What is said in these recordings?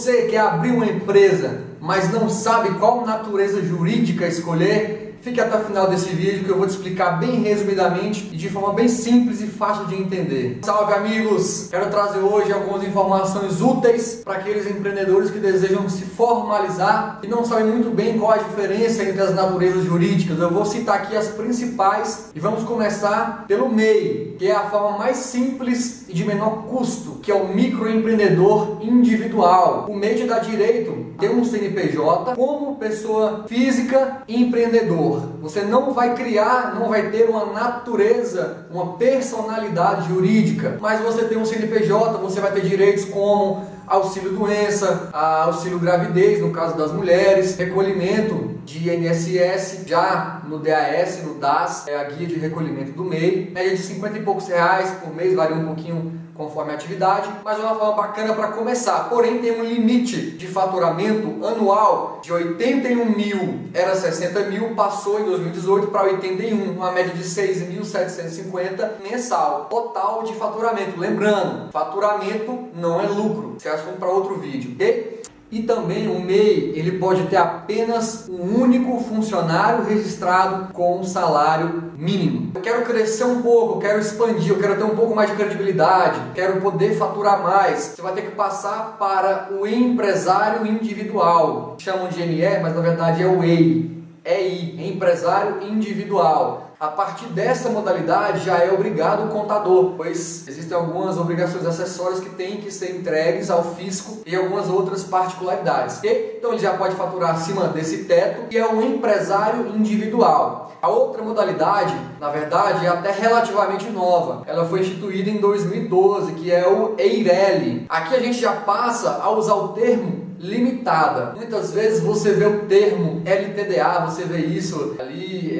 Você quer abrir uma empresa, mas não sabe qual natureza jurídica escolher? Fique até o final desse vídeo que eu vou te explicar bem resumidamente e de forma bem simples e fácil de entender. Salve amigos! Quero trazer hoje algumas informações úteis para aqueles empreendedores que desejam se formalizar e não sabem muito bem qual a diferença entre as naturezas jurídicas. Eu vou citar aqui as principais e vamos começar pelo MEI, que é a forma mais simples e de menor custo, que é o microempreendedor individual. O MEI te dá direito a ter um CNPJ como pessoa física e empreendedor. Você não vai criar, não vai ter uma natureza, uma personalidade jurídica, mas você tem um CNPJ, você vai ter direitos como auxílio doença, auxílio gravidez, no caso das mulheres, recolhimento de INSS, já no DAS, no DAS, é a guia de recolhimento do MEI, média de 50 e poucos reais por mês, varia um pouquinho conforme a atividade, mas é uma forma bacana para começar. Porém, tem um limite de faturamento anual de 81 mil, era 60 mil, passou em 2018 para 81, uma média de 6.750 mensal. Total de faturamento. Lembrando, faturamento não é lucro. Esse é assunto para outro vídeo, ok? E também o MEI, ele pode ter apenas um único funcionário registrado com um salário mínimo. Eu quero crescer um pouco, eu quero expandir, eu quero ter um pouco mais de credibilidade, quero poder faturar mais. Você vai ter que passar para o empresário individual. Chamam de ME, mas na verdade é o EI. EI, empresário individual. A partir dessa modalidade já é obrigado o contador, pois existem algumas obrigações acessórias que têm que ser entregues ao fisco e algumas outras particularidades. Okay? Então ele já pode faturar acima desse teto, que é um empresário individual. A outra modalidade, na verdade, é até relativamente nova. Ela foi instituída em 2012, que é o EIRELI. Aqui a gente já passa a usar o termo limitada. Muitas vezes você vê o termo LTDA, você vê isso ali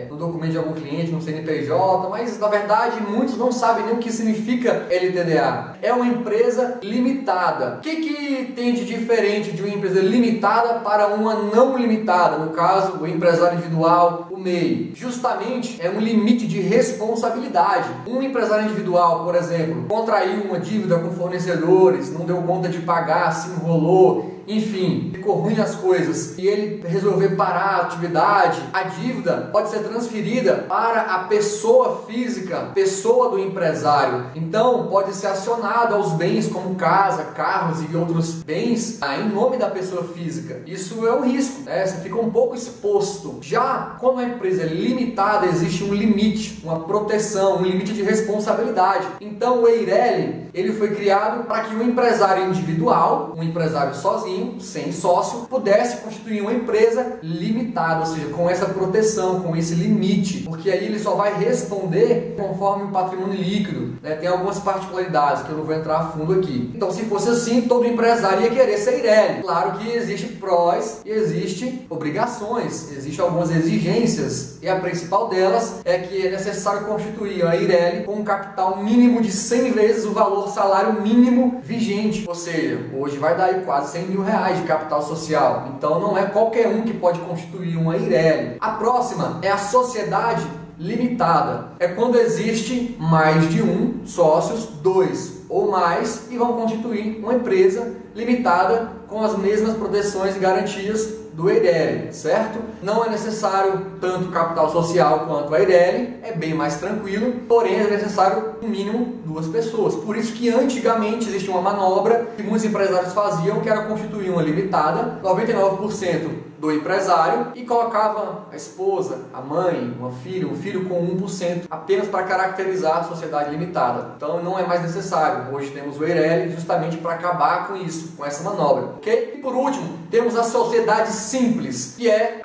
no documento de algum cliente, no CNPJ, mas na verdade muitos não sabem nem o que significa LTDA. É uma empresa limitada. O que tem de diferente de uma empresa limitada para uma não limitada? No caso, o empresário individual, o MEI. Justamente é um limite de responsabilidade. Um empresário individual, por exemplo, contraiu uma dívida com fornecedores, não deu conta de pagar, se enrolou, enfim, ficou ruim as coisas e ele resolver parar a atividade, a dívida pode ser transferida para a pessoa física, pessoa do empresário. Então pode ser acionada aos bens como casa, carros e outros bens em nome da pessoa física. Isso é um risco, né? Você fica um pouco exposto. Já quando a empresa é limitada, existe um limite, uma proteção, um limite de responsabilidade. Então o EIRELI, ele foi criado para que o empresário individual, um empresário sozinho, sem sócio, pudesse constituir uma empresa limitada, ou seja, com essa proteção, com esse limite, porque aí ele só vai responder conforme o patrimônio líquido, né? Tem algumas particularidades que eu não vou entrar a fundo aqui. Então, se fosse assim, todo empresário ia querer ser EIRELI. Claro que existe prós e existe obrigações, existem algumas exigências, e a principal delas é que é necessário constituir a EIRELI com um capital mínimo de 100 vezes o valor salário mínimo vigente, ou seja, hoje vai dar aí quase 100 mil reais de capital social. Então não é qualquer um que pode constituir uma EIRELI. A próxima é a sociedade limitada. É quando existe mais de um sócios, dois ou mais, e vão constituir uma empresa limitada com as mesmas proteções e garantias do EIRELI, certo? Não é necessário tanto capital social quanto a EIRELI, é bem mais tranquilo, porém é necessário no mínimo 2 pessoas. Por isso que antigamente existia uma manobra que muitos empresários faziam, que era constituir uma limitada, 99% do empresário, e colocava a esposa, a mãe, um filho com 1%, apenas para caracterizar a sociedade limitada. Então não é mais necessário. Hoje temos o EIRELI justamente para acabar com isso, com essa manobra, ok? E por último, temos a sociedade simples, que é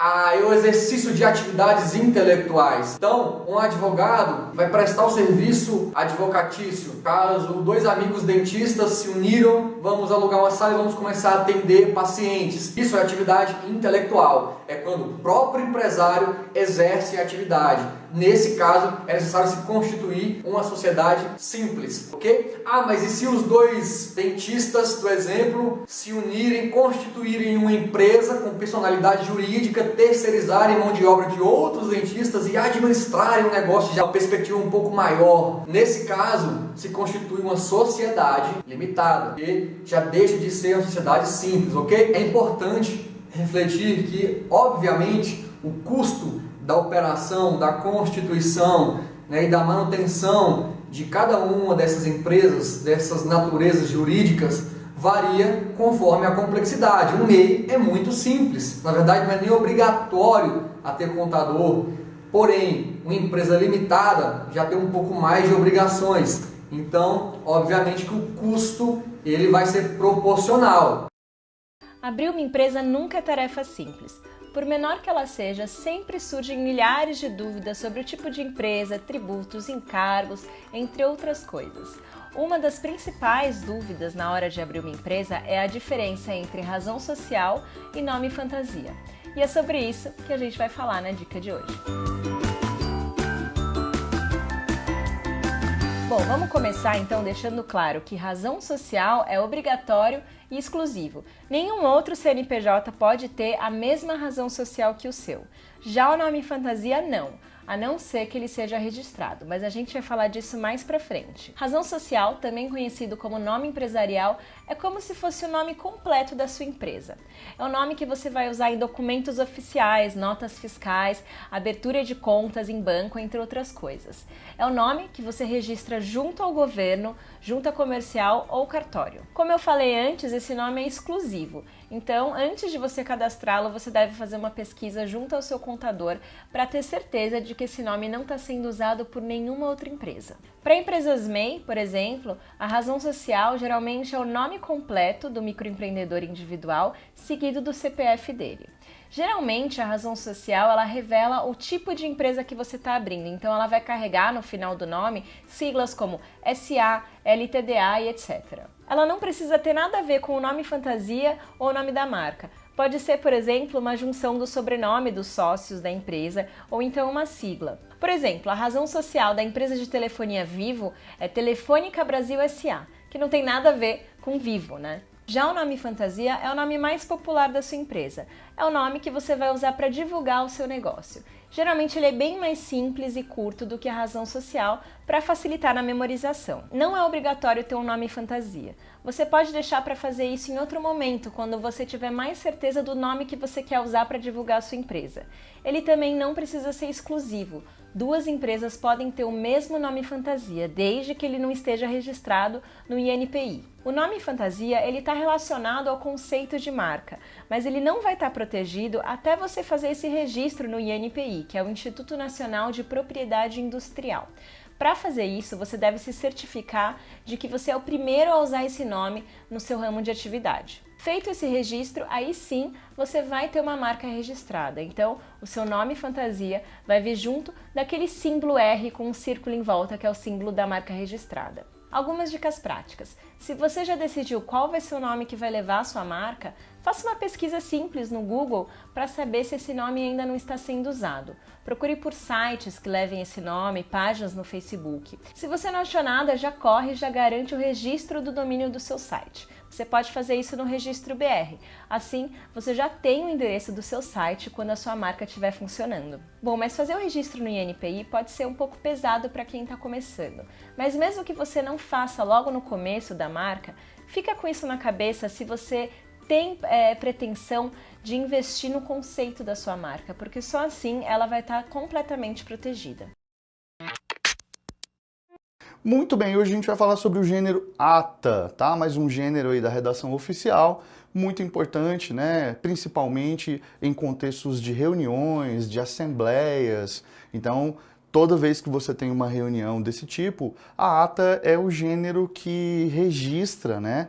o exercício de atividades intelectuais. Então, um advogado vai prestar o serviço advocatício. Caso 2 amigos dentistas se uniram, vamos alugar uma sala e vamos começar a atender pacientes. Isso é atividade intelectual. eventual é quando o próprio empresário exerce a atividade. Nesse caso, é necessário se constituir uma sociedade simples, ok? Ah, mas e se os dois dentistas, do exemplo, se unirem, constituírem uma empresa com personalidade jurídica, terceirizarem mão de obra de outros dentistas e administrarem um negócio de uma perspectiva um pouco maior? Nesse caso, se constitui uma sociedade limitada, que já deixa de ser uma sociedade simples, ok? É importante refletir que, obviamente, o custo da operação, da constituição, né, e da manutenção de cada uma dessas empresas, dessas naturezas jurídicas, varia conforme a complexidade. O MEI é muito simples, na verdade não é nem obrigatório a ter contador, porém, uma empresa limitada já tem um pouco mais de obrigações, então, obviamente que o custo ele vai ser proporcional. Abrir uma empresa nunca é tarefa simples. Por menor que ela seja, sempre surgem milhares de dúvidas sobre o tipo de empresa, tributos, encargos, entre outras coisas. Uma das principais dúvidas na hora de abrir uma empresa é a diferença entre razão social e nome fantasia. E é sobre isso que a gente vai falar na dica de hoje. Bom, vamos começar então deixando claro que razão social é obrigatório e exclusivo. Nenhum outro CNPJ pode ter a mesma razão social que o seu. Já o nome fantasia não, a não ser que ele seja registrado, mas a gente vai falar disso mais pra frente. Razão social, também conhecido como nome empresarial, é como se fosse o nome completo da sua empresa. É o nome que você vai usar em documentos oficiais, notas fiscais, abertura de contas em banco, entre outras coisas. É o nome que você registra junto ao governo, junta comercial ou cartório. Como eu falei antes, esse nome é exclusivo. Então, antes de você cadastrá-lo, você deve fazer uma pesquisa junto ao seu contador para ter certeza de que esse nome não está sendo usado por nenhuma outra empresa. Para empresas MEI, por exemplo, a razão social geralmente é o nome completo do microempreendedor individual, seguido do CPF dele. Geralmente, a razão social ela revela o tipo de empresa que você está abrindo, então ela vai carregar no final do nome siglas como SA, LTDA e etc. Ela não precisa ter nada a ver com o nome fantasia ou o nome da marca. Pode ser, por exemplo, uma junção do sobrenome dos sócios da empresa ou então uma sigla. Por exemplo, a razão social da empresa de telefonia Vivo é Telefônica Brasil SA, que não tem nada a ver com Vivo, né? Já o nome fantasia é o nome mais popular da sua empresa. É o nome que você vai usar para divulgar o seu negócio. Geralmente ele é bem mais simples e curto do que a razão social para facilitar na memorização. Não é obrigatório ter um nome fantasia. Você pode deixar para fazer isso em outro momento, quando você tiver mais certeza do nome que você quer usar para divulgar a sua empresa. Ele também não precisa ser exclusivo. Duas empresas podem ter o mesmo nome fantasia, desde que ele não esteja registrado no INPI. O nome fantasia ele está relacionado ao conceito de marca, mas ele não vai estar protegido até você fazer esse registro no INPI, que é o Instituto Nacional de Propriedade Industrial. Para fazer isso, você deve se certificar de que você é o primeiro a usar esse nome no seu ramo de atividade. Feito esse registro, aí sim você vai ter uma marca registrada. Então, o seu nome fantasia vai vir junto daquele símbolo R com um círculo em volta, que é o símbolo da marca registrada. Algumas dicas práticas. Se você já decidiu qual vai ser o nome que vai levar a sua marca, faça uma pesquisa simples no Google para saber se esse nome ainda não está sendo usado. Procure por sites que levem esse nome, páginas no Facebook. Se você não achou nada, já corre e já garante o registro do domínio do seu site. Você pode fazer isso no Registro BR. Assim, você já tem o endereço do seu site quando a sua marca estiver funcionando. Bom, mas fazer o registro no INPI pode ser um pouco pesado para quem está começando. Mas mesmo que você não faça logo no começo da marca, fica com isso na cabeça se você tem pretensão de investir no conceito da sua marca, porque só assim ela vai estar completamente protegida. Muito bem, hoje a gente vai falar sobre o gênero ata, tá? Mais um gênero aí da redação oficial, muito importante, né? Principalmente em contextos de reuniões, de assembleias. Então, toda vez que você tem uma reunião desse tipo, a ata é o gênero que registra, né,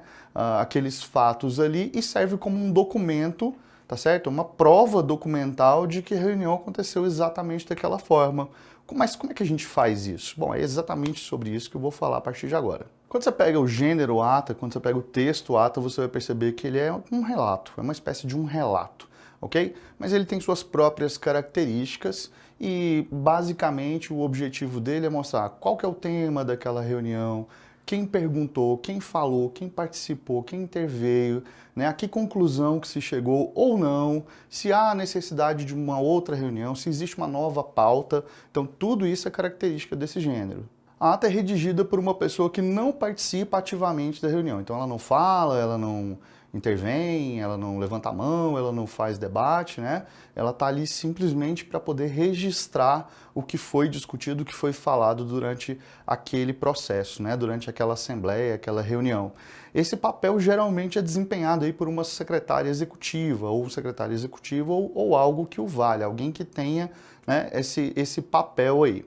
aqueles fatos ali e serve como um documento, tá certo? Uma prova documental de que a reunião aconteceu exatamente daquela forma. Mas como é que a gente faz isso? Bom, é exatamente sobre isso que eu vou falar a partir de agora. Quando você pega o gênero ata, quando você pega o texto ata, você vai perceber que ele é um relato, é uma espécie de um relato, ok? Mas ele tem suas próprias características e basicamente o objetivo dele é mostrar qual que é o tema daquela reunião, quem perguntou, quem falou, quem participou, quem interveio, né? A que conclusão que se chegou ou não, se há necessidade de uma outra reunião, se existe uma nova pauta. Então tudo isso é característica desse gênero. A ata é redigida por uma pessoa que não participa ativamente da reunião. Então ela não fala, ela não intervém, ela não levanta a mão, ela não faz debate, né? Ela está ali simplesmente para poder registrar o que foi discutido, o que foi falado durante aquele processo, né? Durante aquela assembleia, aquela reunião. Esse papel geralmente é desempenhado aí por uma secretária executiva, ou secretário executivo, ou algo que o valha, alguém que tenha, né, esse papel aí.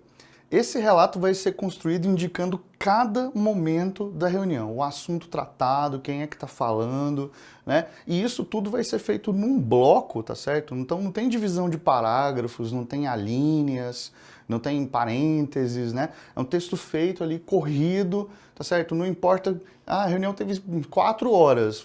Esse relato vai ser construído indicando cada momento da reunião, o assunto tratado, quem é que está falando, né? E isso tudo vai ser feito num bloco, tá certo? Então não tem divisão de parágrafos, não tem alíneas, não tem parênteses, né? É um texto feito ali, corrido, tá certo? Não importa, a reunião teve 4 horas,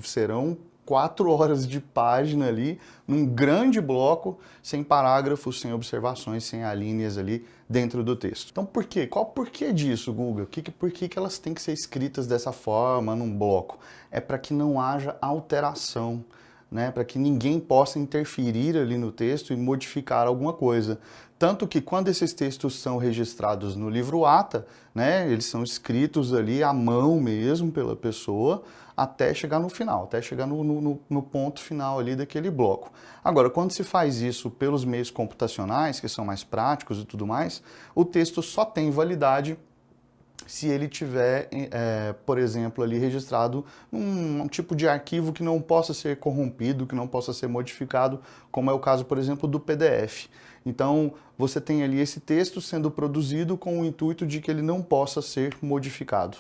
serão 4 horas de página ali, num grande bloco, sem parágrafos, sem observações, sem alíneas ali dentro do texto. Então por quê? Qual o porquê disso, Guga? Por que elas têm que ser escritas dessa forma, num bloco? É para que não haja alteração, né? Para que ninguém possa interferir ali no texto e modificar alguma coisa. Tanto que quando esses textos são registrados no livro ata, né, eles são escritos ali à mão mesmo pela pessoa, até chegar no final, até chegar no ponto final ali daquele bloco. Agora, quando se faz isso pelos meios computacionais, que são mais práticos e tudo mais, o texto só tem validade se ele tiver, por exemplo, ali registrado um tipo de arquivo que não possa ser corrompido, que não possa ser modificado, como é o caso, por exemplo, do PDF. Então, você tem ali esse texto sendo produzido com o intuito de que ele não possa ser modificado.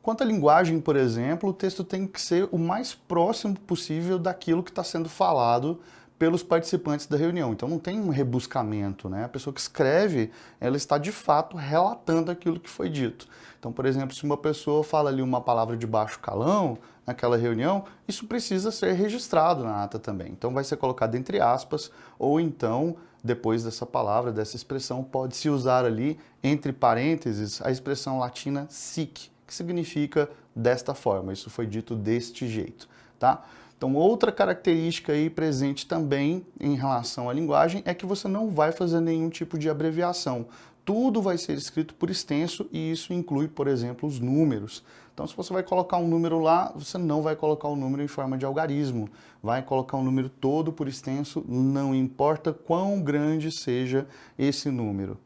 Quanto à linguagem, por exemplo, o texto tem que ser o mais próximo possível daquilo que está sendo falado pelos participantes da reunião. Então não tem um rebuscamento, né? A pessoa que escreve, ela está de fato relatando aquilo que foi dito. Então, por exemplo, se uma pessoa fala ali uma palavra de baixo calão naquela reunião, isso precisa ser registrado na ata também. Então vai ser colocado entre aspas, ou então, depois dessa palavra, dessa expressão, pode-se usar ali, entre parênteses, a expressão latina sic, que significa desta forma, isso foi dito deste jeito, tá? Então, outra característica aí presente também em relação à linguagem é que você não vai fazer nenhum tipo de abreviação. Tudo vai ser escrito por extenso e isso inclui, por exemplo, os números. Então, se você vai colocar um número lá, você não vai colocar o número em forma de algarismo. Vai colocar o número todo por extenso, não importa quão grande seja esse número.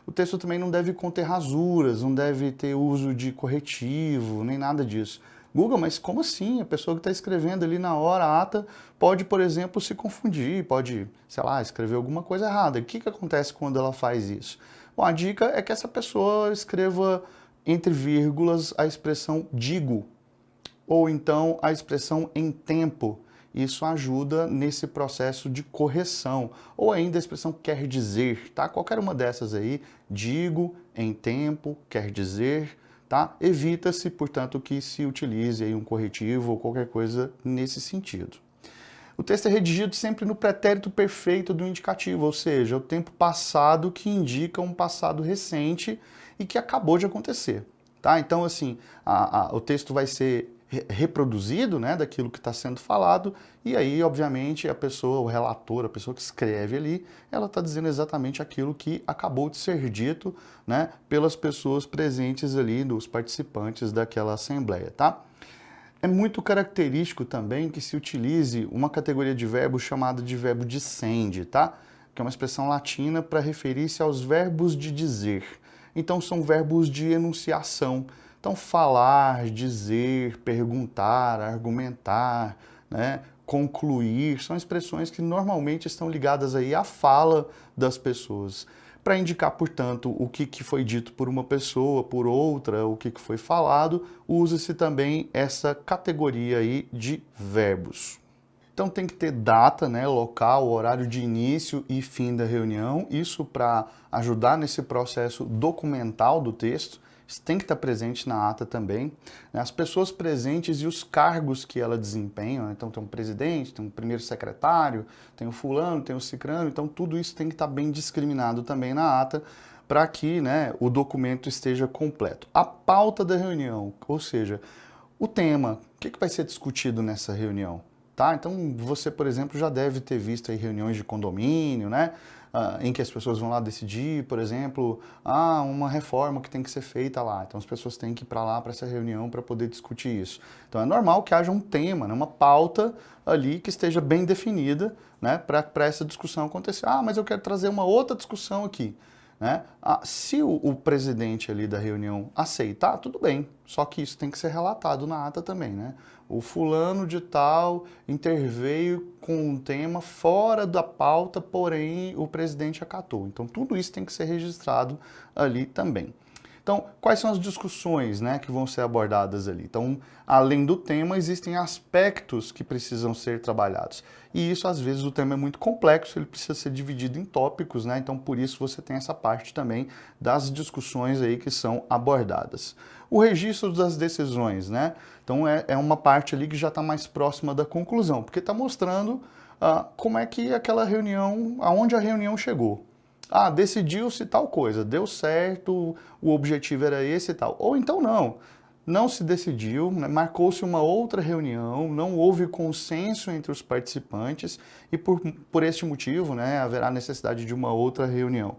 O texto também não deve conter rasuras, não deve ter uso de corretivo, nem nada disso. Guga, mas como assim? A pessoa que está escrevendo ali na hora, a ata, pode, por exemplo, se confundir, pode, sei lá, escrever alguma coisa errada. O que acontece quando ela faz isso? Bom, a dica é que essa pessoa escreva entre vírgulas a expressão digo, ou então a expressão em tempo. Isso ajuda nesse processo de correção. Ou ainda a expressão quer dizer, tá? Qualquer uma dessas aí, digo, em tempo, quer dizer, tá? Evita-se, portanto, que se utilize aí um corretivo ou qualquer coisa nesse sentido. O texto é redigido sempre no pretérito perfeito do indicativo, ou seja, o tempo passado que indica um passado recente e que acabou de acontecer, tá? Então, assim, o texto vai ser reproduzido, né, daquilo que está sendo falado, e aí, obviamente, a pessoa, o relator, a pessoa que escreve ali, ela está dizendo exatamente aquilo que acabou de ser dito, né, pelas pessoas presentes ali, dos participantes daquela assembleia, tá? É muito característico também que se utilize uma categoria de verbo chamada de verbo dicende, tá? Que é uma expressão latina para referir-se aos verbos de dizer. Então, são verbos de enunciação. Então, falar, dizer, perguntar, argumentar, né, concluir, são expressões que normalmente estão ligadas aí à fala das pessoas. Para indicar, portanto, o que foi dito por uma pessoa, por outra, o que foi falado, usa-se também essa categoria aí de verbos. Então tem que ter data, né, local, horário de início e fim da reunião, isso para ajudar nesse processo documental do texto. isso tem que estar presente na ata também, né? As pessoas presentes e os cargos que ela desempenham, né? Então tem um presidente, tem um primeiro secretário, tem o fulano, tem o cicrano, então tudo isso tem que estar bem discriminado também na ata, para que, né, o documento esteja completo. A pauta da reunião, ou seja, o tema, o que vai ser discutido nessa reunião? Tá? Então você, por exemplo, já deve ter visto aí reuniões de condomínio, né? Em que as pessoas vão lá decidir, por exemplo, uma reforma que tem que ser feita lá. Então as pessoas têm que ir para lá, para essa reunião, para poder discutir isso. Então é normal que haja um tema, né? Uma pauta ali que esteja bem definida, né? Para essa discussão acontecer. Mas eu quero trazer uma outra discussão aqui, né? Se o presidente ali da reunião aceitar, tudo bem, só que isso tem que ser relatado na ata também, né? O fulano de tal interveio com um tema fora da pauta, porém o presidente acatou. Então tudo isso tem que ser registrado ali também. Então, quais são as discussões, né, que vão ser abordadas ali? Então, além do tema, existem aspectos que precisam ser trabalhados. E isso, às vezes, o tema é muito complexo, ele precisa ser dividido em tópicos, né? Então, por isso, você tem essa parte também das discussões aí que são abordadas. O registro das decisões, né? Então, é uma parte ali que já está mais próxima da conclusão, porque está mostrando como é que aquela reunião, aonde a reunião chegou. Decidiu-se tal coisa, deu certo, o objetivo era esse e tal. Ou então não se decidiu, né? Marcou-se uma outra reunião, não houve consenso entre os participantes e por este motivo, né, haverá necessidade de uma outra reunião.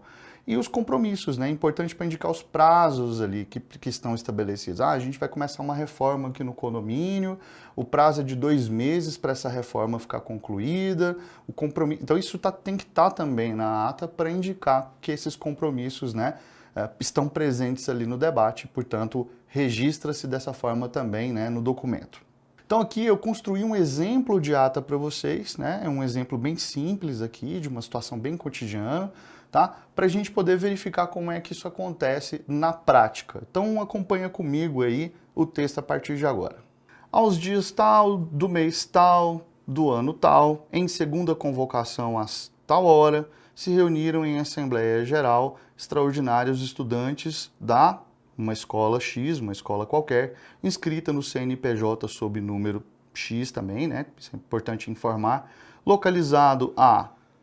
E os compromissos, né? É importante para indicar os prazos ali que estão estabelecidos. A gente vai começar uma reforma aqui no condomínio, o prazo é de 2 meses para essa reforma ficar concluída, o compromisso. Então isso tem que estar também na ata para indicar que esses compromissos, né, estão presentes ali no debate, portanto, registra-se dessa forma também, né, no documento. Então aqui eu construí um exemplo de ata para vocês, né? É um exemplo bem simples aqui, de uma situação bem cotidiana, tá? Para a gente poder verificar como é que isso acontece na prática. Então acompanha comigo aí o texto a partir de agora. Aos dias tal, do mês tal, do ano tal, em segunda convocação às tal hora, se reuniram em Assembleia Geral extraordinária os estudantes da uma escola X, uma escola qualquer, inscrita no CNPJ sob número X também, né? Isso é importante informar, localizado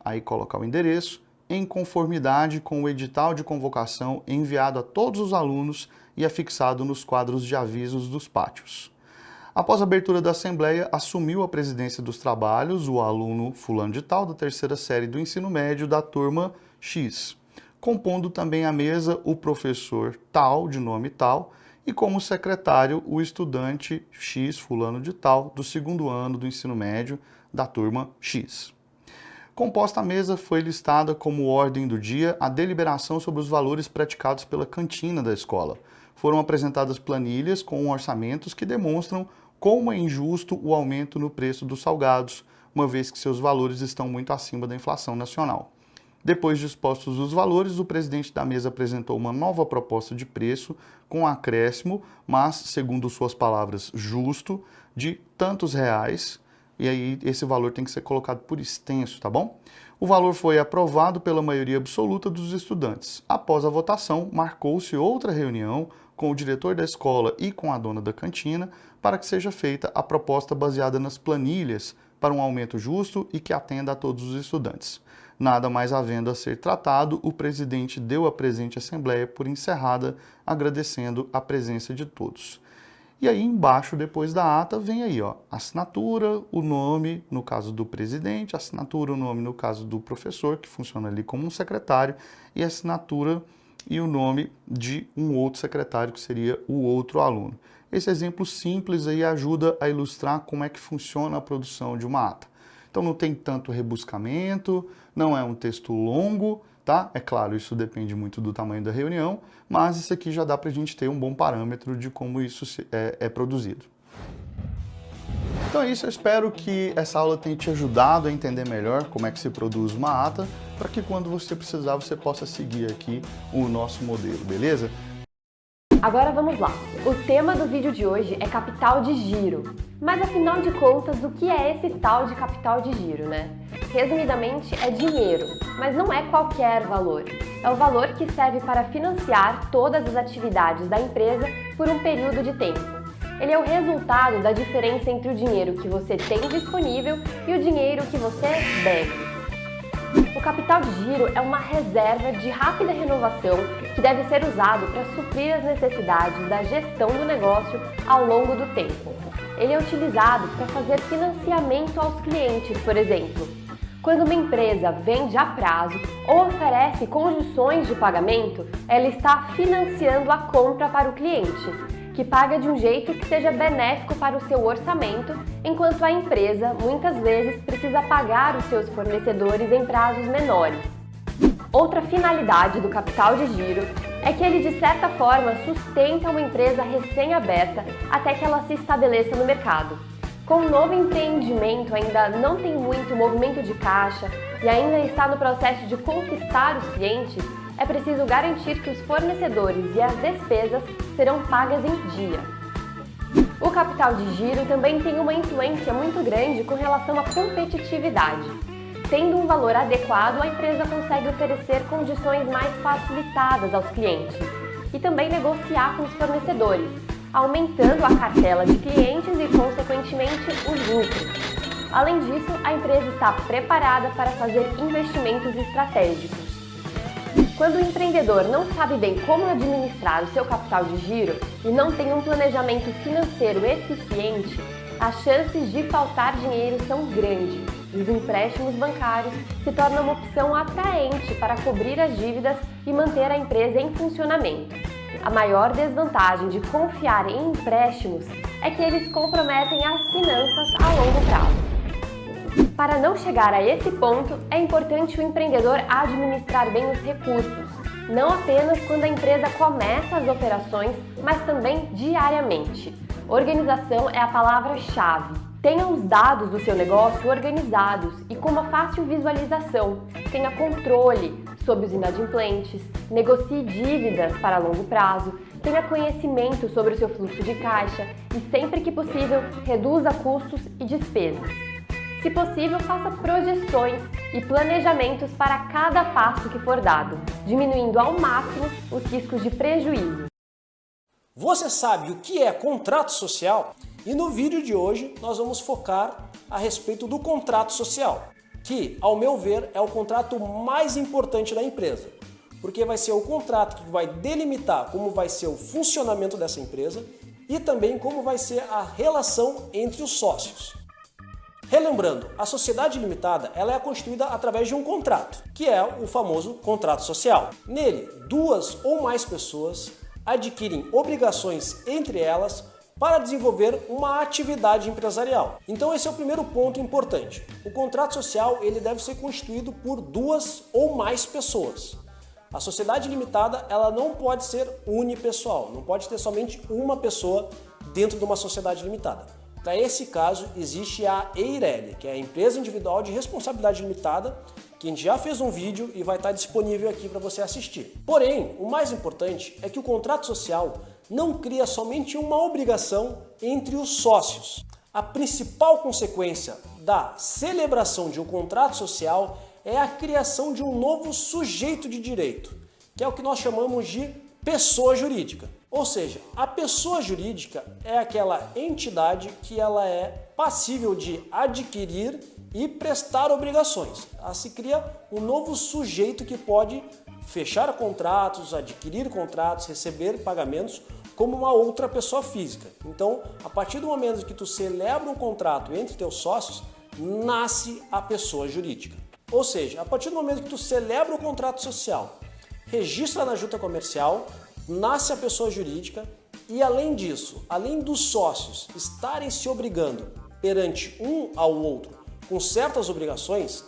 aí colocar o endereço, em conformidade com o edital de convocação enviado a todos os alunos e afixado nos quadros de avisos dos pátios. Após a abertura da Assembleia, assumiu a presidência dos trabalhos o aluno fulano de tal, da 3ª série do ensino médio da turma X, compondo também a mesa o professor tal, de nome tal, e como secretário o estudante X, fulano de tal, do 2º ano do ensino médio da turma X. Composta a mesa, foi listada como ordem do dia a deliberação sobre os valores praticados pela cantina da escola. Foram apresentadas planilhas com orçamentos que demonstram como é injusto o aumento no preço dos salgados, uma vez que seus valores estão muito acima da inflação nacional. Depois de expostos os valores, o presidente da mesa apresentou uma nova proposta de preço com acréscimo, mas, segundo suas palavras, justo, de tantos reais, e aí esse valor tem que ser colocado por extenso, tá bom? O valor foi aprovado pela maioria absoluta dos estudantes. Após a votação, marcou-se outra reunião com o diretor da escola e com a dona da cantina para que seja feita a proposta baseada nas planilhas para um aumento justo e que atenda a todos os estudantes. Nada mais havendo a ser tratado, o presidente deu a presente assembleia por encerrada, agradecendo a presença de todos. E aí embaixo, depois da ata, vem aí, ó, assinatura, o nome, no caso do presidente, assinatura, o nome, no caso do professor, que funciona ali como um secretário, e assinatura e o nome de um outro secretário, que seria o outro aluno. Esse exemplo simples aí ajuda a ilustrar como é que funciona a produção de uma ata. Então não tem tanto rebuscamento, não é um texto longo, tá? É claro, isso depende muito do tamanho da reunião, mas isso aqui já dá para a gente ter um bom parâmetro de como isso é produzido. Então é isso, eu espero que essa aula tenha te ajudado a entender melhor como é que se produz uma ata, para que quando você precisar você possa seguir aqui o nosso modelo, beleza? Agora vamos lá. O tema do vídeo de hoje é capital de giro. Mas afinal de contas, o que é esse tal de capital de giro, né? Resumidamente, é dinheiro, mas não é qualquer valor. É o valor que serve para financiar todas as atividades da empresa por um período de tempo. Ele é o resultado da diferença entre o dinheiro que você tem disponível e o dinheiro que você deve. O capital de giro é uma reserva de rápida renovação que deve ser usado para suprir as necessidades da gestão do negócio ao longo do tempo. Ele é utilizado para fazer financiamento aos clientes, por exemplo. Quando uma empresa vende a prazo ou oferece condições de pagamento, ela está financiando a compra para o cliente, que paga de um jeito que seja benéfico para o seu orçamento, enquanto a empresa, muitas vezes, precisa pagar os seus fornecedores em prazos menores. Outra finalidade do capital de giro é que ele, de certa forma, sustenta uma empresa recém-aberta até que ela se estabeleça no mercado. Como o novo empreendimento ainda não tem muito movimento de caixa e ainda está no processo de conquistar os clientes, é preciso garantir que os fornecedores e as despesas serão pagas em dia. O capital de giro também tem uma influência muito grande com relação à competitividade. Tendo um valor adequado, a empresa consegue oferecer condições mais facilitadas aos clientes e também negociar com os fornecedores, aumentando a cartela de clientes e, consequentemente, os lucros. Além disso, a empresa está preparada para fazer investimentos estratégicos. Quando o empreendedor não sabe bem como administrar o seu capital de giro e não tem um planejamento financeiro eficiente, as chances de faltar dinheiro são grandes. Os empréstimos bancários se tornam uma opção atraente para cobrir as dívidas e manter a empresa em funcionamento. A maior desvantagem de confiar em empréstimos é que eles comprometem as finanças a longo prazo. Para não chegar a esse ponto, é importante o empreendedor administrar bem os recursos, não apenas quando a empresa começa as operações, mas também diariamente. Organização é a palavra-chave. Tenha os dados do seu negócio organizados e com uma fácil visualização. Tenha controle sobre os inadimplentes, negocie dívidas para longo prazo, tenha conhecimento sobre o seu fluxo de caixa e, sempre que possível, reduza custos e despesas. Se possível, faça projeções e planejamentos para cada passo que for dado, diminuindo ao máximo os riscos de prejuízo. Você sabe o que é contrato social? E no vídeo de hoje nós vamos focar a respeito do contrato social, que, ao meu ver, é o contrato mais importante da empresa, porque vai ser o contrato que vai delimitar como vai ser o funcionamento dessa empresa e também como vai ser a relação entre os sócios. Relembrando, a sociedade limitada ela é constituída através de um contrato, que é o famoso contrato social. Nele, duas ou mais pessoas adquirem obrigações entre elas para desenvolver uma atividade empresarial. Então esse é o primeiro ponto importante. O contrato social ele deve ser constituído por duas ou mais pessoas. A sociedade limitada ela não pode ser unipessoal, não pode ter somente uma pessoa dentro de uma sociedade limitada. Para esse caso, existe a EIRELI, que é a Empresa Individual de Responsabilidade Limitada, que a gente já fez um vídeo e vai estar disponível aqui para você assistir. Porém, o mais importante é que o contrato social não cria somente uma obrigação entre os sócios. A principal consequência da celebração de um contrato social é a criação de um novo sujeito de direito, que é o que nós chamamos de pessoa jurídica. Ou seja, a pessoa jurídica é aquela entidade que ela é passível de adquirir e prestar obrigações. Se cria um novo sujeito que pode fechar contratos, adquirir contratos, receber pagamentos como uma outra pessoa física. Então, a partir do momento que tu celebra um contrato entre teus sócios, nasce a pessoa jurídica. Ou seja, a partir do momento que tu celebra o contrato social, registra na junta comercial, nasce a pessoa jurídica e, além disso, além dos sócios estarem se obrigando perante um ao outro com certas obrigações,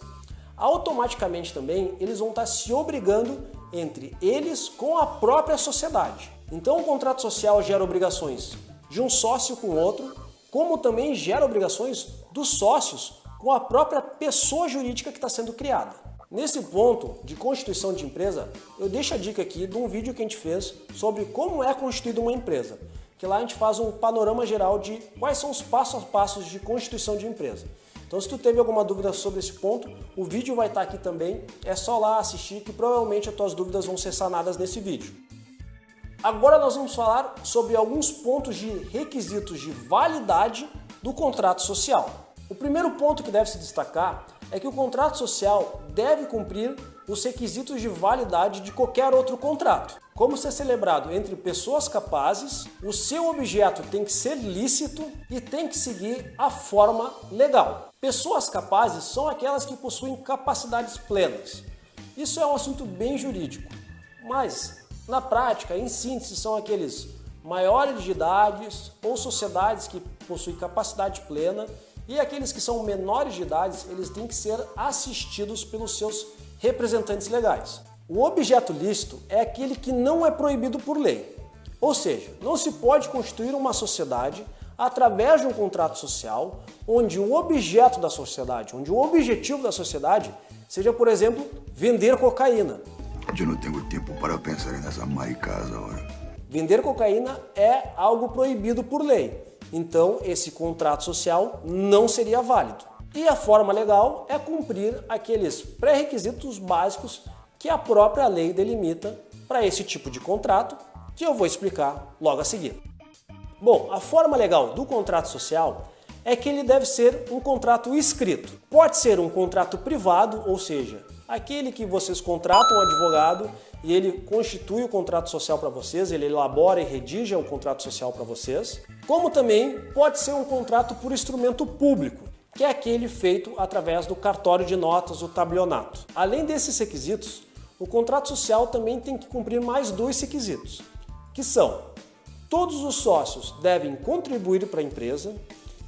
automaticamente também eles vão estar se obrigando entre eles com a própria sociedade. Então o contrato social gera obrigações de um sócio com o outro, como também gera obrigações dos sócios com a própria pessoa jurídica que está sendo criada. Nesse ponto de constituição de empresa, eu deixo a dica aqui de um vídeo que a gente fez sobre como é constituída uma empresa, que lá a gente faz um panorama geral de quais são os passos a passos de constituição de empresa. Então, se tu teve alguma dúvida sobre esse ponto, o vídeo vai estar aqui também, é só lá assistir que provavelmente as tuas dúvidas vão ser sanadas nesse vídeo. Agora nós vamos falar sobre alguns pontos de requisitos de validade do contrato social. O primeiro ponto que deve se destacar é que o contrato social deve cumprir os requisitos de validade de qualquer outro contrato. Como ser celebrado entre pessoas capazes, o seu objeto tem que ser lícito e tem que seguir a forma legal. Pessoas capazes são aquelas que possuem capacidades plenas. Isso é um assunto bem jurídico, mas na prática, em síntese, são aqueles maiores de idade ou sociedades que possuem capacidade plena, e aqueles que são menores de idade, eles têm que ser assistidos pelos seus representantes legais. O objeto lícito é aquele que não é proibido por lei. Ou seja, não se pode constituir uma sociedade através de um contrato social onde o objeto da sociedade, onde o objetivo da sociedade seja, por exemplo, vender cocaína. Eu não tenho tempo para pensar nessa maricasa agora. Vender cocaína é algo proibido por lei. Então, esse contrato social não seria válido. E a forma legal é cumprir aqueles pré-requisitos básicos que a própria lei delimita para esse tipo de contrato, que eu vou explicar logo a seguir. Bom, a forma legal do contrato social é que ele deve ser um contrato escrito. Pode ser um contrato privado, ou seja, aquele que vocês contratam um advogado e ele constitui o contrato social para vocês, ele elabora e redige o contrato social para vocês. Como também pode ser um contrato por instrumento público, que é aquele feito através do cartório de notas, o tabelionato. Além desses requisitos, o contrato social também tem que cumprir mais dois requisitos, que são: todos os sócios devem contribuir para a empresa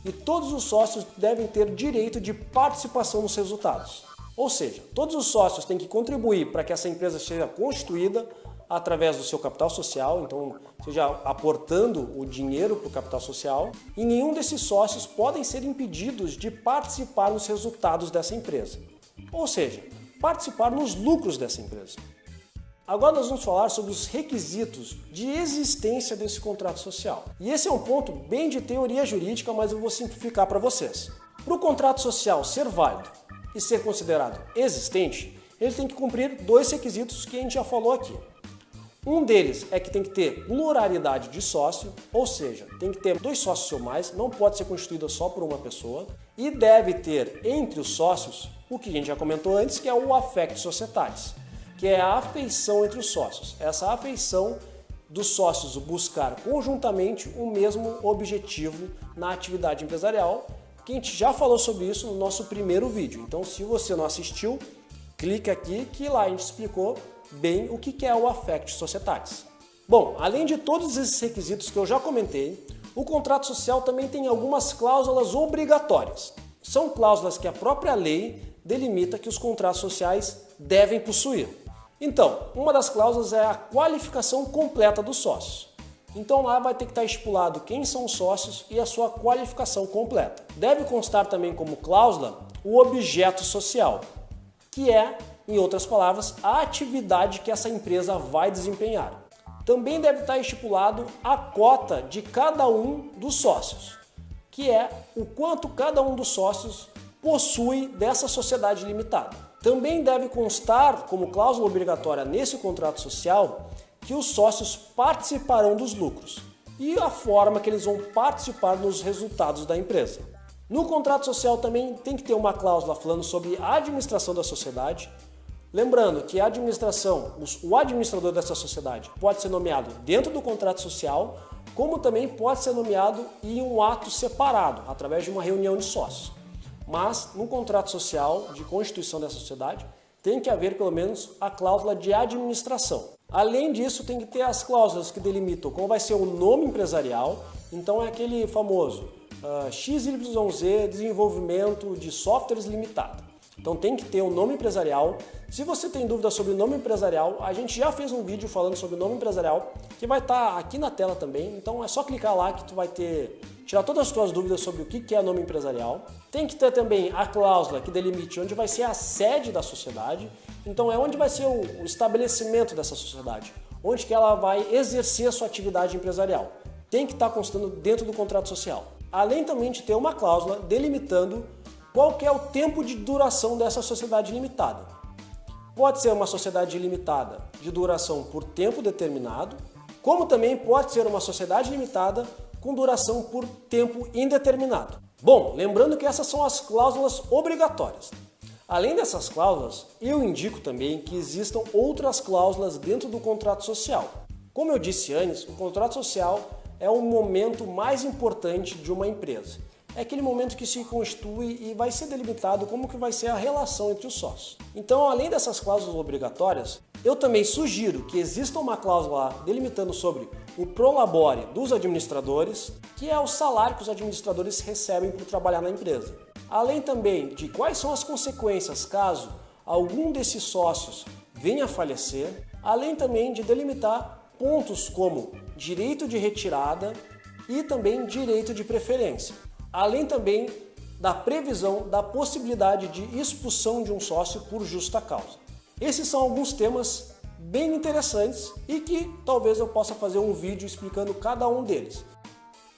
e todos os sócios devem ter direito de participação nos resultados. Ou seja, todos os sócios têm que contribuir para que essa empresa seja constituída através do seu capital social, então seja aportando o dinheiro para o capital social, e nenhum desses sócios podem ser impedidos de participar nos resultados dessa empresa. Ou seja, participar nos lucros dessa empresa. Agora nós vamos falar sobre os requisitos de existência desse contrato social. E esse é um ponto bem de teoria jurídica, mas eu vou simplificar para vocês. Para o contrato social ser válido e ser considerado existente, ele tem que cumprir dois requisitos que a gente já falou aqui. Um deles é que tem que ter pluralidade de sócio, ou seja, tem que ter dois sócios ou mais, não pode ser constituída só por uma pessoa, e deve ter entre os sócios o que a gente já comentou antes, que é o affectio societatis, que é a afeição entre os sócios. Essa afeição dos sócios buscar conjuntamente o mesmo objetivo na atividade empresarial, que a gente já falou sobre isso no nosso primeiro vídeo. Então, se você não assistiu, clique aqui que lá a gente explicou bem o que é o affectio societatis. Bom, além de todos esses requisitos que eu já comentei, o contrato social também tem algumas cláusulas obrigatórias. São cláusulas que a própria lei delimita que os contratos sociais devem possuir. Então, uma das cláusulas é a qualificação completa dos sócios. Então lá vai ter que estar estipulado quem são os sócios e a sua qualificação completa. Deve constar também como cláusula o objeto social, que é, em outras palavras, a atividade que essa empresa vai desempenhar. Também deve estar estipulado a cota de cada um dos sócios, que é o quanto cada um dos sócios possui dessa sociedade limitada. Também deve constar como cláusula obrigatória nesse contrato social que os sócios participarão dos lucros e a forma que eles vão participar nos resultados da empresa. No contrato social também tem que ter uma cláusula falando sobre a administração da sociedade. Lembrando que a administração, o administrador dessa sociedade pode ser nomeado dentro do contrato social, como também pode ser nomeado em um ato separado, através de uma reunião de sócios. Mas no contrato social de constituição dessa sociedade tem que haver pelo menos a cláusula de administração. Além disso, tem que ter as cláusulas que delimitam qual vai ser o nome empresarial. Então é aquele famoso XYZ Desenvolvimento de Softwares Limitado. Então tem que ter um nome empresarial. Se você tem dúvida sobre o nome empresarial, a gente já fez um vídeo falando sobre o nome empresarial, que vai estar aqui na tela também. Então é só clicar lá que tu vai tirar todas as tuas dúvidas sobre o que é nome empresarial. Tem que ter também a cláusula que delimite onde vai ser a sede da sociedade. Então é onde vai ser o estabelecimento dessa sociedade, onde que ela vai exercer a sua atividade empresarial. Tem que estar constando dentro do contrato social. Além também de ter uma cláusula delimitando qual que é o tempo de duração dessa sociedade limitada. Pode ser uma sociedade limitada de duração por tempo determinado, como também pode ser uma sociedade limitada com duração por tempo indeterminado. Bom, lembrando que essas são as cláusulas obrigatórias. Além dessas cláusulas, eu indico também que existam outras cláusulas dentro do contrato social. Como eu disse antes, o contrato social é o momento mais importante de uma empresa. É aquele momento que se constitui e vai ser delimitado como que vai ser a relação entre os sócios. Então, além dessas cláusulas obrigatórias, eu também sugiro que exista uma cláusula lá delimitando sobre o prolabore dos administradores, que é o salário que os administradores recebem por trabalhar na empresa. Além também de quais são as consequências caso algum desses sócios venha a falecer, além também de delimitar pontos como direito de retirada e também direito de preferência. Além também da previsão da possibilidade de expulsão de um sócio por justa causa. Esses são alguns temas bem interessantes e que talvez eu possa fazer um vídeo explicando cada um deles.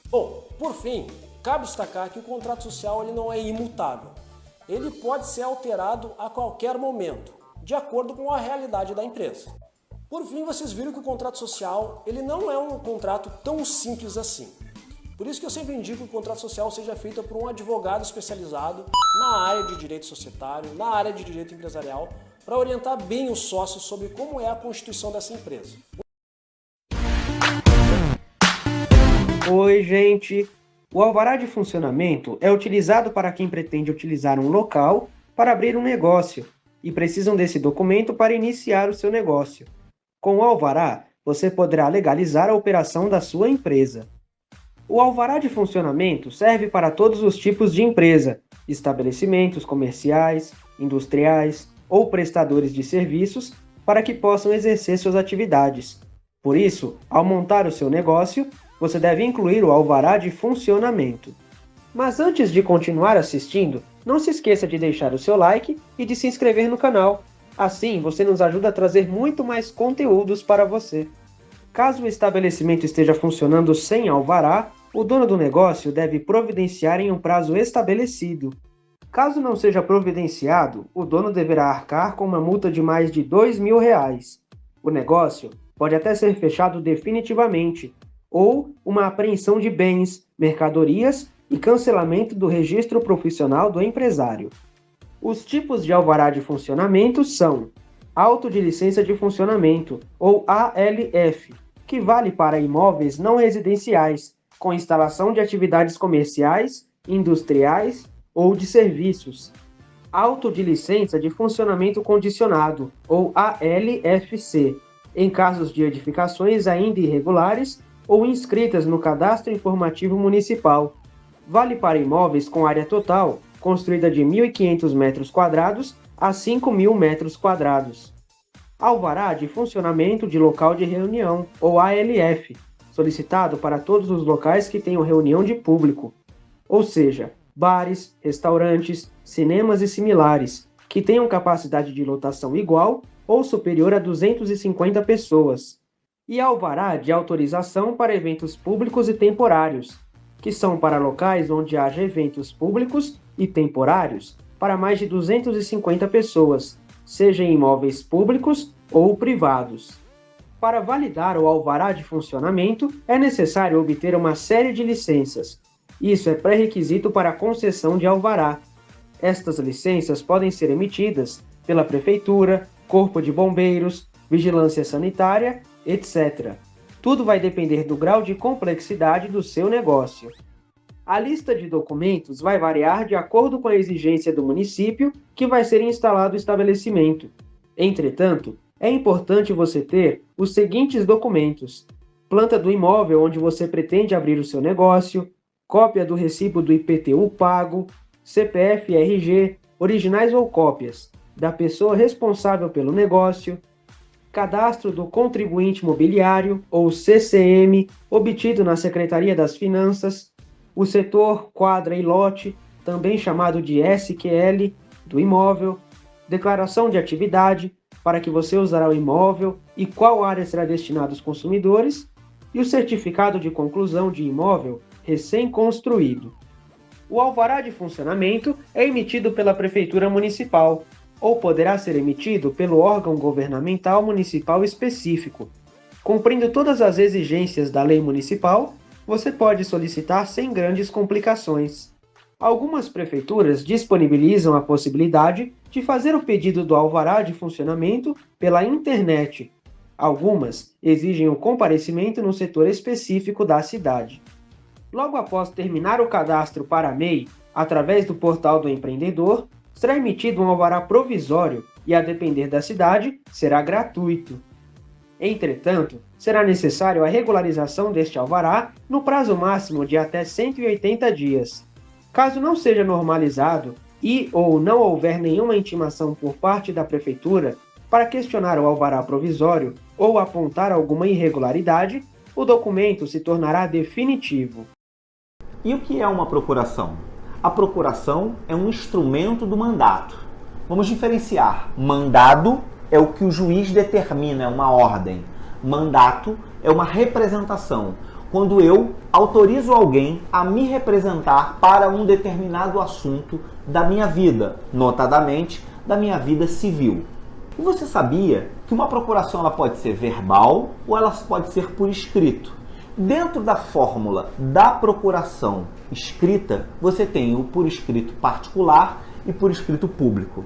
Bom, por fim, cabe destacar que o contrato social ele não é imutável. Ele pode ser alterado a qualquer momento, de acordo com a realidade da empresa. Por fim, vocês viram que o contrato social ele não é um contrato tão simples assim. Por isso que eu sempre indico que o contrato social seja feito por um advogado especializado na área de direito societário, na área de direito empresarial, para orientar bem os sócios sobre como é a constituição dessa empresa. Oi, gente! O alvará de funcionamento é utilizado para quem pretende utilizar um local para abrir um negócio e precisam desse documento para iniciar o seu negócio. Com o alvará, você poderá legalizar a operação da sua empresa. O alvará de funcionamento serve para todos os tipos de empresa, estabelecimentos comerciais, industriais ou prestadores de serviços, para que possam exercer suas atividades. Por isso, ao montar o seu negócio, você deve incluir o alvará de funcionamento. Mas antes de continuar assistindo, não se esqueça de deixar o seu like e de se inscrever no canal. Assim, você nos ajuda a trazer muito mais conteúdos para você. Caso o estabelecimento esteja funcionando sem alvará, o dono do negócio deve providenciar em um prazo estabelecido. Caso não seja providenciado, o dono deverá arcar com uma multa de mais de R$2.000. O negócio pode até ser fechado definitivamente, ou uma apreensão de bens, mercadorias e cancelamento do registro profissional do empresário. Os tipos de alvará de funcionamento são auto de licença de funcionamento, ou ALF, que vale para imóveis não residenciais, com instalação de atividades comerciais, industriais ou de serviços. Auto de licença de funcionamento condicionado, ou ALFC, em casos de edificações ainda irregulares ou inscritas no Cadastro Informativo Municipal. Vale para imóveis com área total, construída de 1.500 metros quadrados a 5.000 metros quadrados. Alvará de funcionamento de local de reunião, ou ALF, solicitado para todos os locais que tenham reunião de público, ou seja, bares, restaurantes, cinemas e similares, que tenham capacidade de lotação igual ou superior a 250 pessoas. E alvará de autorização para eventos públicos e temporários, que são para locais onde haja eventos públicos e temporários para mais de 250 pessoas, seja em imóveis públicos ou privados. Para validar o alvará de funcionamento, é necessário obter uma série de licenças. Isso é pré-requisito para a concessão de alvará. Estas licenças podem ser emitidas pela Prefeitura, Corpo de Bombeiros, Vigilância Sanitária, etc. Tudo vai depender do grau de complexidade do seu negócio. A lista de documentos vai variar de acordo com a exigência do município que vai ser instalado o estabelecimento. Entretanto, é importante você ter os seguintes documentos: planta do imóvel onde você pretende abrir o seu negócio, cópia do recibo do IPTU pago, CPF-RG, originais ou cópias, da pessoa responsável pelo negócio, cadastro do contribuinte imobiliário, ou CCM, obtido na Secretaria das Finanças, o setor, quadra e lote, também chamado de SQL, do imóvel, declaração de atividade, para que você usará o imóvel e qual área será destinada aos consumidores, e o certificado de conclusão de imóvel recém-construído. O alvará de funcionamento é emitido pela Prefeitura Municipal ou poderá ser emitido pelo órgão governamental municipal específico. Cumprindo todas as exigências da lei municipal, você pode solicitar sem grandes complicações. Algumas prefeituras disponibilizam a possibilidade de fazer o pedido do alvará de funcionamento pela internet. Algumas exigem o comparecimento no setor específico da cidade. Logo após terminar o cadastro para a MEI, através do portal do empreendedor, será emitido um alvará provisório e, a depender da cidade, será gratuito. Entretanto, será necessário a regularização deste alvará no prazo máximo de até 180 dias. Caso não seja normalizado e ou não houver nenhuma intimação por parte da Prefeitura para questionar o alvará provisório ou apontar alguma irregularidade, o documento se tornará definitivo. E o que é uma procuração? A procuração é um instrumento do mandato. Vamos diferenciar. Mandado é o que o juiz determina, é uma ordem. Mandato é uma representação. Quando eu autorizo alguém a me representar para um determinado assunto da minha vida, notadamente da minha vida civil. E você sabia que uma procuração ela pode ser verbal ou ela pode ser por escrito? Dentro da fórmula da procuração escrita, você tem o por escrito particular e por escrito público.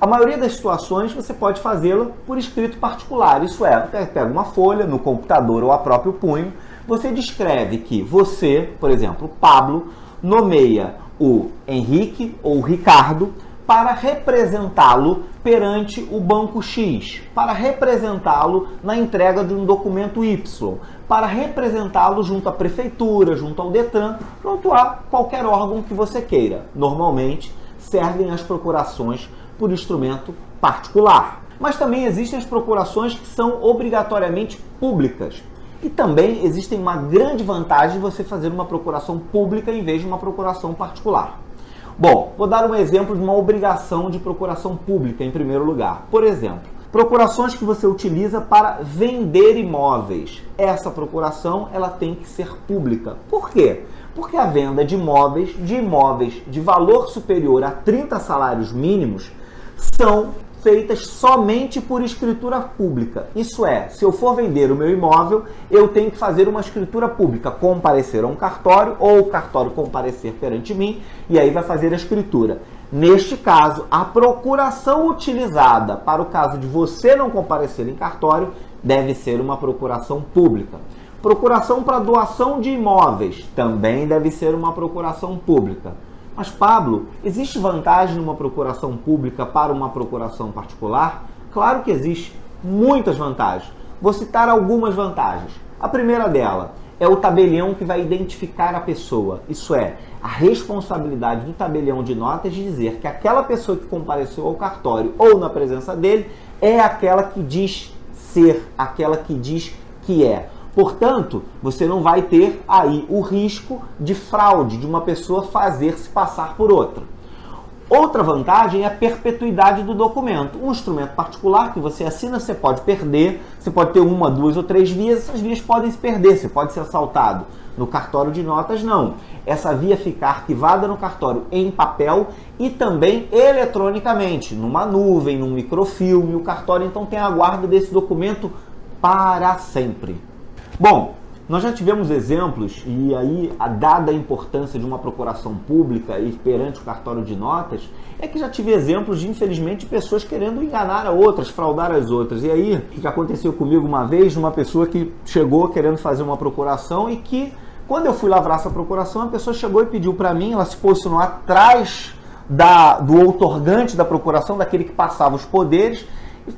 A maioria das situações você pode fazê-la por escrito particular, isso é, pega uma folha no computador ou a próprio punho, você descreve que você, por exemplo, Pablo, nomeia o Henrique ou o Ricardo para representá-lo perante o banco X, para representá-lo na entrega de um documento Y, para representá-lo junto à prefeitura, junto ao Detran, junto a qualquer órgão que você queira. Normalmente servem as procurações por instrumento particular. Mas também existem as procurações que são obrigatoriamente públicas. E também existe uma grande vantagem de você fazer uma procuração pública em vez de uma procuração particular. Bom, vou dar um exemplo de uma obrigação de procuração pública em primeiro lugar. Por exemplo, procurações que você utiliza para vender imóveis. Essa procuração ela tem que ser pública. Por quê? Porque a venda de imóveis de valor superior a 30 salários mínimos são feitas somente por escritura pública. Isso é, se eu for vender o meu imóvel, eu tenho que fazer uma escritura pública, comparecer a um cartório ou o cartório comparecer perante mim e aí vai fazer a escritura. Neste caso, a procuração utilizada para o caso de você não comparecer em cartório deve ser uma procuração pública. Procuração para doação de imóveis também deve ser uma procuração pública. Mas, Pablo, existe vantagem numa procuração pública para uma procuração particular? Claro que existe, muitas vantagens. Vou citar algumas vantagens. A primeira dela é o tabelião que vai identificar a pessoa. Isso é, a responsabilidade do tabelião de notas de dizer que aquela pessoa que compareceu ao cartório ou na presença dele é aquela que diz ser, aquela que diz que é. Portanto, você não vai ter aí o risco de fraude, de uma pessoa fazer-se passar por outra. Outra vantagem é a perpetuidade do documento. Um instrumento particular que você assina, você pode perder, você pode ter uma, duas ou três vias, essas vias podem se perder, você pode ser assaltado. No cartório de notas, não. Essa via fica arquivada no cartório em papel e também eletronicamente, numa nuvem, num microfilme. O cartório, então, tem a guarda desse documento para sempre. Bom, nós já tivemos exemplos, e aí, dada a importância de uma procuração pública e perante o cartório de notas, é que já tive exemplos de, infelizmente, pessoas querendo enganar a outras, fraudar as outras. E aí, o que aconteceu comigo uma vez, uma pessoa que chegou querendo fazer uma procuração e que, quando eu fui lavrar essa procuração, a pessoa chegou e pediu para mim, ela se posicionou atrás do outorgante da procuração, daquele que passava os poderes,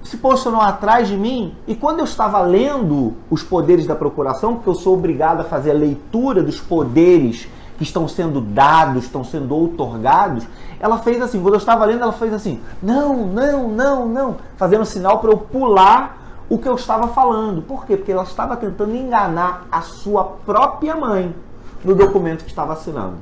se posicionou atrás de mim, e quando eu estava lendo os poderes da procuração, porque eu sou obrigado a fazer a leitura dos poderes que estão sendo dados, estão sendo outorgados, ela fez assim, quando eu estava lendo, ela fez assim, não, não, não, não, fazendo sinal para eu pular o que eu estava falando. Por quê? Porque ela estava tentando enganar a sua própria mãe no documento que estava assinando.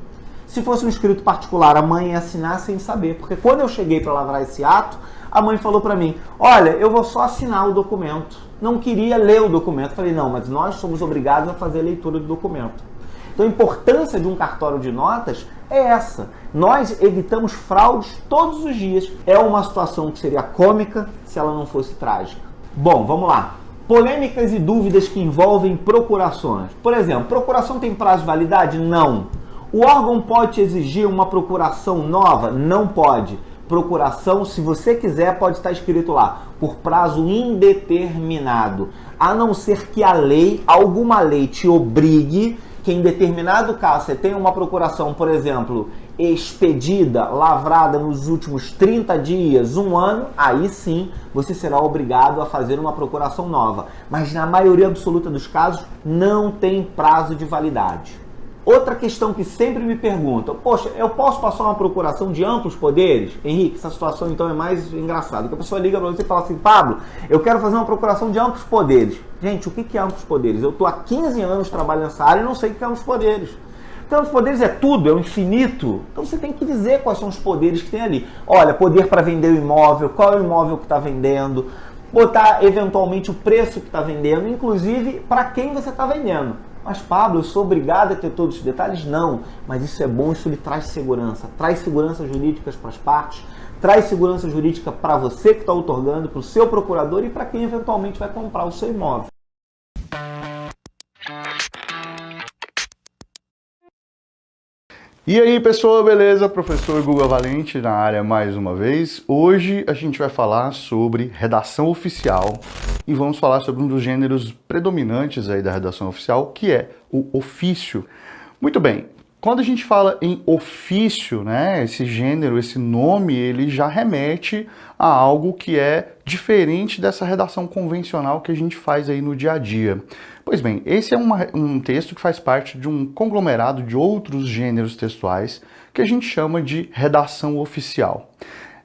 Se fosse um escrito particular, a mãe ia assinar sem saber, porque quando eu cheguei para lavrar esse ato, a mãe falou para mim, olha, eu vou só assinar o documento. Não queria ler o documento. Falei, não, mas nós somos obrigados a fazer a leitura do documento. Então a importância de um cartório de notas é essa. Nós evitamos fraudes todos os dias. É uma situação que seria cômica se ela não fosse trágica. Bom, vamos lá. Polêmicas e dúvidas que envolvem procurações. Por exemplo, procuração tem prazo de validade? Não. O órgão pode exigir uma procuração nova? Não pode. Procuração, se você quiser, pode estar escrito lá, por prazo indeterminado. A não ser que a lei, alguma lei te obrigue que em determinado caso você tem uma procuração, por exemplo, expedida, lavrada nos últimos 30 dias, 1 ano, aí sim você será obrigado a fazer uma procuração nova. Mas na maioria absoluta dos casos não tem prazo de validade. Outra questão que sempre me perguntam, poxa, eu posso passar uma procuração de amplos poderes? Henrique, essa situação então é mais engraçada, que a pessoa liga para você e fala assim, Pablo, eu quero fazer uma procuração de amplos poderes. Gente, o que é amplos poderes? Eu estou há 15 anos trabalhando nessa área e não sei o que é amplos poderes. Então, amplos poderes é tudo, é o infinito. Então você tem que dizer quais são os poderes que tem ali. Olha, poder para vender o imóvel, qual é o imóvel que está vendendo, botar eventualmente o preço que está vendendo, inclusive para quem você está vendendo. Mas, Pablo, eu sou obrigado a ter todos os detalhes? Não, mas isso é bom, isso lhe traz segurança jurídica para as partes, traz segurança jurídica para você que está outorgando, para o seu procurador e para quem eventualmente vai comprar o seu imóvel. E aí, pessoal, beleza? Professor Guga Valente na área mais uma vez. Hoje a gente vai falar sobre redação oficial e vamos falar sobre um dos gêneros predominantes aí da redação oficial, que é o ofício. Muito bem, quando a gente fala em ofício, né, esse gênero, esse nome, ele já remete a algo que é diferente dessa redação convencional que a gente faz aí no dia a dia. Pois bem, esse é um texto que faz parte de um conglomerado de outros gêneros textuais que a gente chama de redação oficial.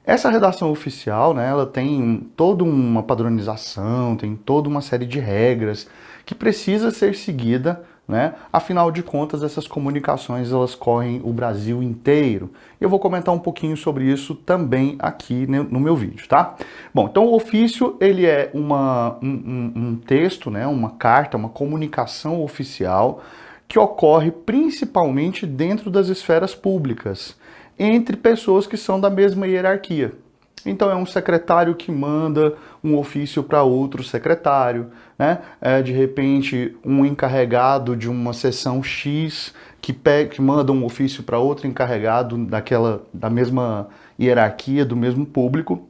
Essa redação oficial, né, ela tem toda uma padronização, tem toda uma série de regras que precisa ser seguida, né? Afinal de contas, essas comunicações elas correm o Brasil inteiro. Eu vou comentar um pouquinho sobre isso também aqui no meu vídeo, tá? Bom, então o ofício ele é um texto, né? Uma carta, uma comunicação oficial que ocorre principalmente dentro das esferas públicas, entre pessoas que são da mesma hierarquia. Então é um secretário que manda um ofício para outro secretário, né? De repente um encarregado de uma seção X que manda um ofício para outro encarregado da mesma hierarquia, do mesmo público.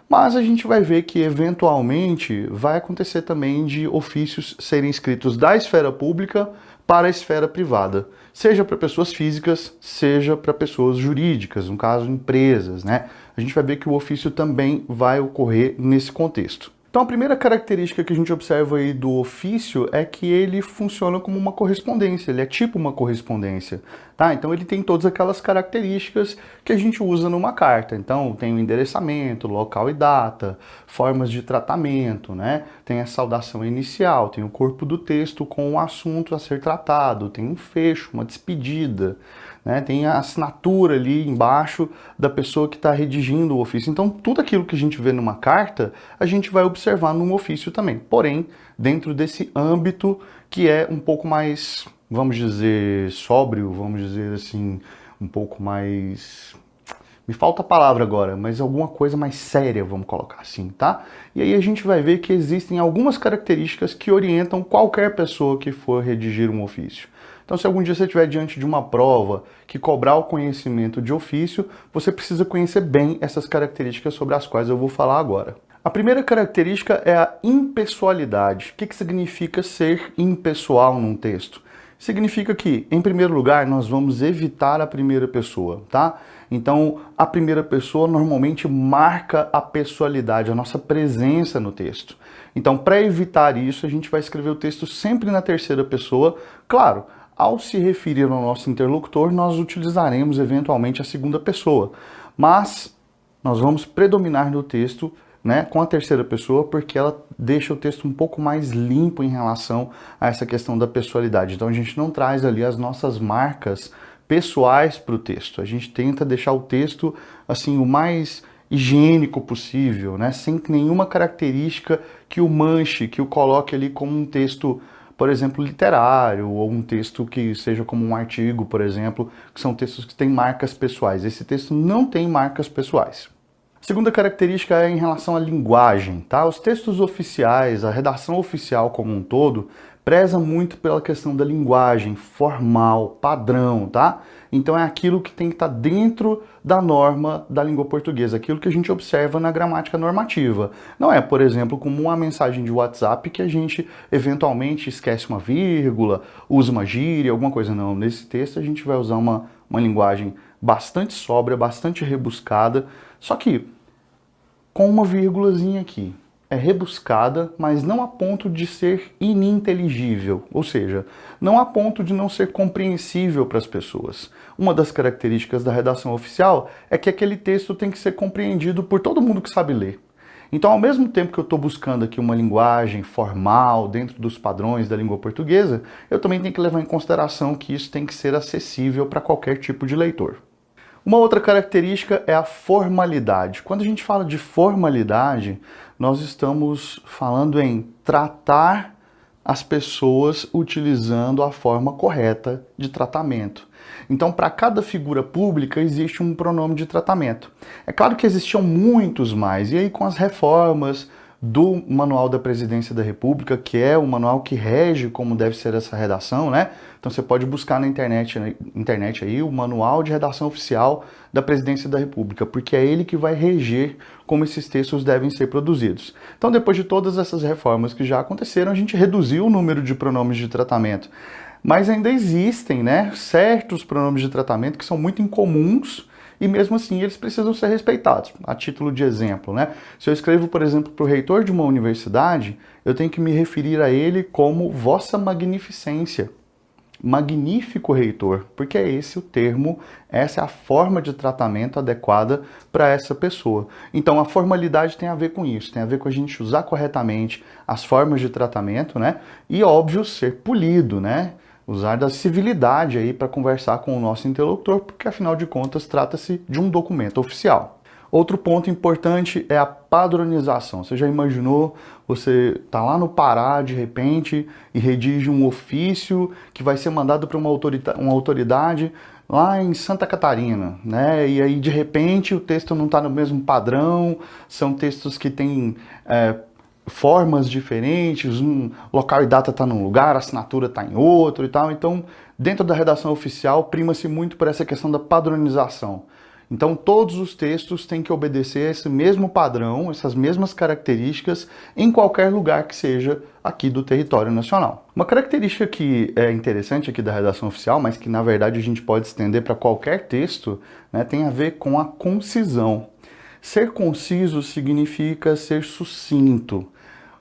Mas a gente vai ver que eventualmente vai acontecer também de ofícios serem escritos da esfera pública para a esfera privada, seja para pessoas físicas, seja para pessoas jurídicas, no caso empresas, né? A gente vai ver que o ofício também vai ocorrer nesse contexto. Então a primeira característica que a gente observa aí do ofício é que ele funciona como uma correspondência, ele é tipo uma correspondência, tá? Então ele tem todas aquelas características que a gente usa numa carta. Então tem o endereçamento, local e data, formas de tratamento, né? Tem a saudação inicial, tem o corpo do texto com o assunto a ser tratado, tem um fecho, uma despedida, né? Tem a assinatura ali embaixo da pessoa que está redigindo o ofício. Então tudo aquilo que a gente vê numa carta, a gente vai observar num ofício também. Porém, dentro desse âmbito que é um pouco mais, vamos dizer, sóbrio, vamos dizer assim, um pouco mais... Me falta a palavra agora, mas alguma coisa mais séria, vamos colocar assim, tá? E aí a gente vai ver que existem algumas características que orientam qualquer pessoa que for redigir um ofício. Então, se algum dia você estiver diante de uma prova que cobrar o conhecimento de ofício, você precisa conhecer bem essas características sobre as quais eu vou falar agora. A primeira característica é a impessoalidade. O que significa ser impessoal num texto? Significa que, em primeiro lugar, nós vamos evitar a primeira pessoa, tá? Então, a primeira pessoa normalmente marca a pessoalidade, a nossa presença no texto. Então, para evitar isso, a gente vai escrever o texto sempre na terceira pessoa, claro, ao se referir ao nosso interlocutor, nós utilizaremos eventualmente a segunda pessoa, mas nós vamos predominar no texto, né, com a terceira pessoa, porque ela deixa o texto um pouco mais limpo em relação a essa questão da pessoalidade. Então a gente não traz ali as nossas marcas pessoais para o texto. A gente tenta deixar o texto assim o mais higiênico possível, né, sem nenhuma característica que o manche, que o coloque ali como um texto, por exemplo, literário, ou um texto que seja como um artigo, por exemplo, que são textos que têm marcas pessoais. Esse texto não tem marcas pessoais. A segunda característica é em relação à linguagem, tá? Os textos oficiais, a redação oficial como um todo, preza muito pela questão da linguagem formal, padrão, tá? Então é aquilo que tem que estar dentro da norma da língua portuguesa, aquilo que a gente observa na gramática normativa. Não é, por exemplo, como uma mensagem de WhatsApp que a gente eventualmente esquece uma vírgula, usa uma gíria, alguma coisa. Não, nesse texto a gente vai usar uma linguagem bastante sóbria, bastante rebuscada, só que com uma vírgulazinha aqui. É rebuscada, mas não a ponto de ser ininteligível, ou seja, não a ponto de não ser compreensível para as pessoas. Uma das características da redação oficial é que aquele texto tem que ser compreendido por todo mundo que sabe ler. Então, ao mesmo tempo que eu estou buscando aqui uma linguagem formal dentro dos padrões da língua portuguesa, eu também tenho que levar em consideração que isso tem que ser acessível para qualquer tipo de leitor. Uma outra característica é a formalidade. Quando a gente fala de formalidade, nós estamos falando em tratar as pessoas utilizando a forma correta de tratamento. Então, para cada figura pública existe um pronome de tratamento. É claro que existiam muitos mais, e aí com as reformas do Manual da Presidência da República, que é o manual que rege como deve ser essa redação, né? Então você pode buscar na internet aí o Manual de Redação Oficial da Presidência da República, porque é ele que vai reger como esses textos devem ser produzidos. Então, depois de todas essas reformas que já aconteceram, a gente reduziu o número de pronomes de tratamento. Mas ainda existem, né, certos pronomes de tratamento que são muito incomuns e mesmo assim eles precisam ser respeitados. A título de exemplo, né? Se eu escrevo, por exemplo, para o reitor de uma universidade, eu tenho que me referir a ele como Vossa Magnificência. Magnífico reitor, porque é esse o termo, essa é a forma de tratamento adequada para essa pessoa. Então a formalidade tem a ver com isso, tem a ver com a gente usar corretamente as formas de tratamento, né? E óbvio, ser polido, né? Usar da civilidade aí para conversar com o nosso interlocutor, porque afinal de contas trata-se de um documento oficial. Outro ponto importante é a padronização. Você já imaginou, você está lá no Pará de repente e redige um ofício que vai ser mandado para uma autoridade lá em Santa Catarina, né? E aí de repente o texto não está no mesmo padrão, são textos que têm formas diferentes, um local e data está num lugar, a assinatura está em outro e tal. Então, dentro da redação oficial, prima-se muito por essa questão da padronização. Então, todos os textos têm que obedecer a esse mesmo padrão, essas mesmas características, em qualquer lugar que seja aqui do território nacional. Uma característica que é interessante aqui da redação oficial, mas que na verdade a gente pode estender para qualquer texto, né, tem a ver com a concisão. Ser conciso significa ser sucinto.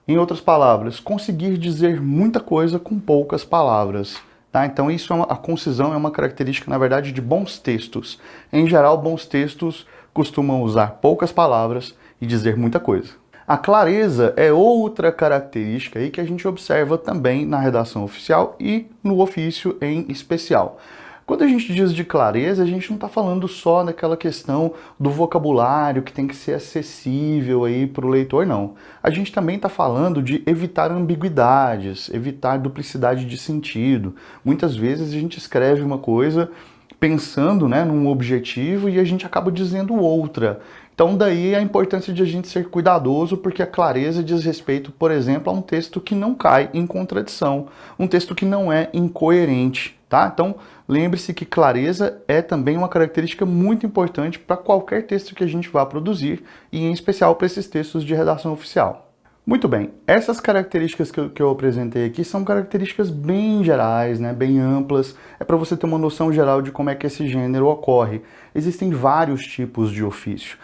Em outras palavras, conseguir dizer muita coisa com poucas palavras. Tá? Então a concisão é uma característica, na verdade, de bons textos. Em geral, bons textos costumam usar poucas palavras e dizer muita coisa. A clareza é outra característica aí que a gente observa também na redação oficial e no ofício em especial. Quando a gente diz de clareza, a gente não está falando só daquela questão do vocabulário que tem que ser acessível aí para o leitor, não. A gente também está falando de evitar ambiguidades, evitar duplicidade de sentido. Muitas vezes a gente escreve uma coisa pensando, né, num objetivo e a gente acaba dizendo outra. Então daí a importância de a gente ser cuidadoso, porque a clareza diz respeito, por exemplo, a um texto que não cai em contradição, um texto que não é incoerente, tá? Então lembre-se que clareza é também uma característica muito importante para qualquer texto que a gente vá produzir, e em especial para esses textos de redação oficial. Muito bem, essas características que eu apresentei aqui são características bem gerais, né, bem amplas, é para você ter uma noção geral de como é que esse gênero ocorre. Existem vários tipos de ofício.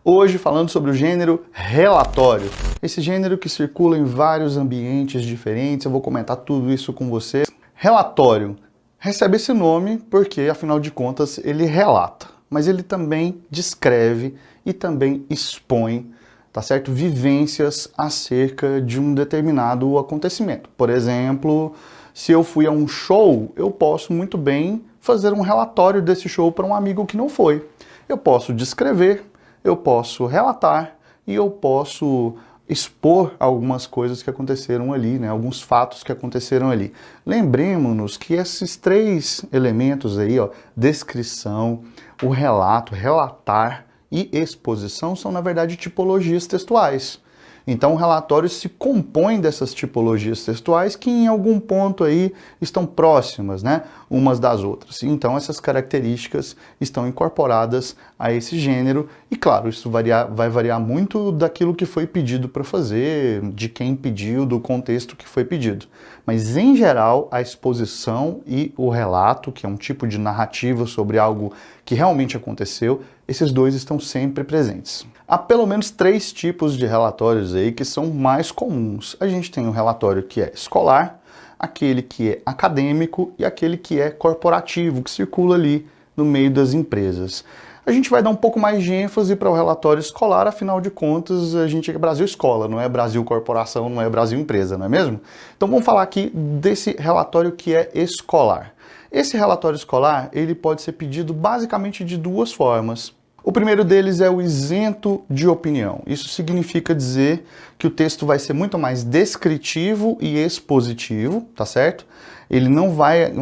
Hoje falando sobre o gênero relatório. Esse gênero que circula em vários ambientes diferentes, eu vou comentar tudo isso com você. Relatório recebe esse nome porque, afinal de contas, ele relata, mas ele também descreve e também expõe, tá certo? Vivências acerca de um determinado acontecimento. Por exemplo, se eu fui a um show, eu posso muito bem fazer um relatório desse show para um amigo que não foi. Eu posso descrever, eu posso relatar e eu posso expor algumas coisas que aconteceram ali, né? Alguns fatos que aconteceram ali. Lembremos-nos que esses três elementos aí, ó, descrição, o relato, relatar e exposição, são na verdade tipologias textuais. Então o relatório se compõe dessas tipologias textuais que em algum ponto aí estão próximas, né, umas das outras. Então essas características estão incorporadas a esse gênero e claro, isso vai variar muito daquilo que foi pedido para fazer, de quem pediu, do contexto que foi pedido. Mas em geral a exposição e o relato, que é um tipo de narrativa sobre algo que realmente aconteceu, esses dois estão sempre presentes. Há pelo menos 3 tipos de relatórios aí que são mais comuns. A gente tem o relatório que é escolar, aquele que é acadêmico e aquele que é corporativo, que circula ali no meio das empresas. A gente vai dar um pouco mais de ênfase para o relatório escolar, afinal de contas, a gente é Brasil Escola, não é Brasil Corporação, não é Brasil Empresa, não é mesmo? Então vamos falar aqui desse relatório que é escolar. Esse relatório escolar, ele pode ser pedido basicamente de 2 formas. O primeiro deles é o isento de opinião. Isso significa dizer que o texto vai ser muito mais descritivo e expositivo, tá certo? Ele não vai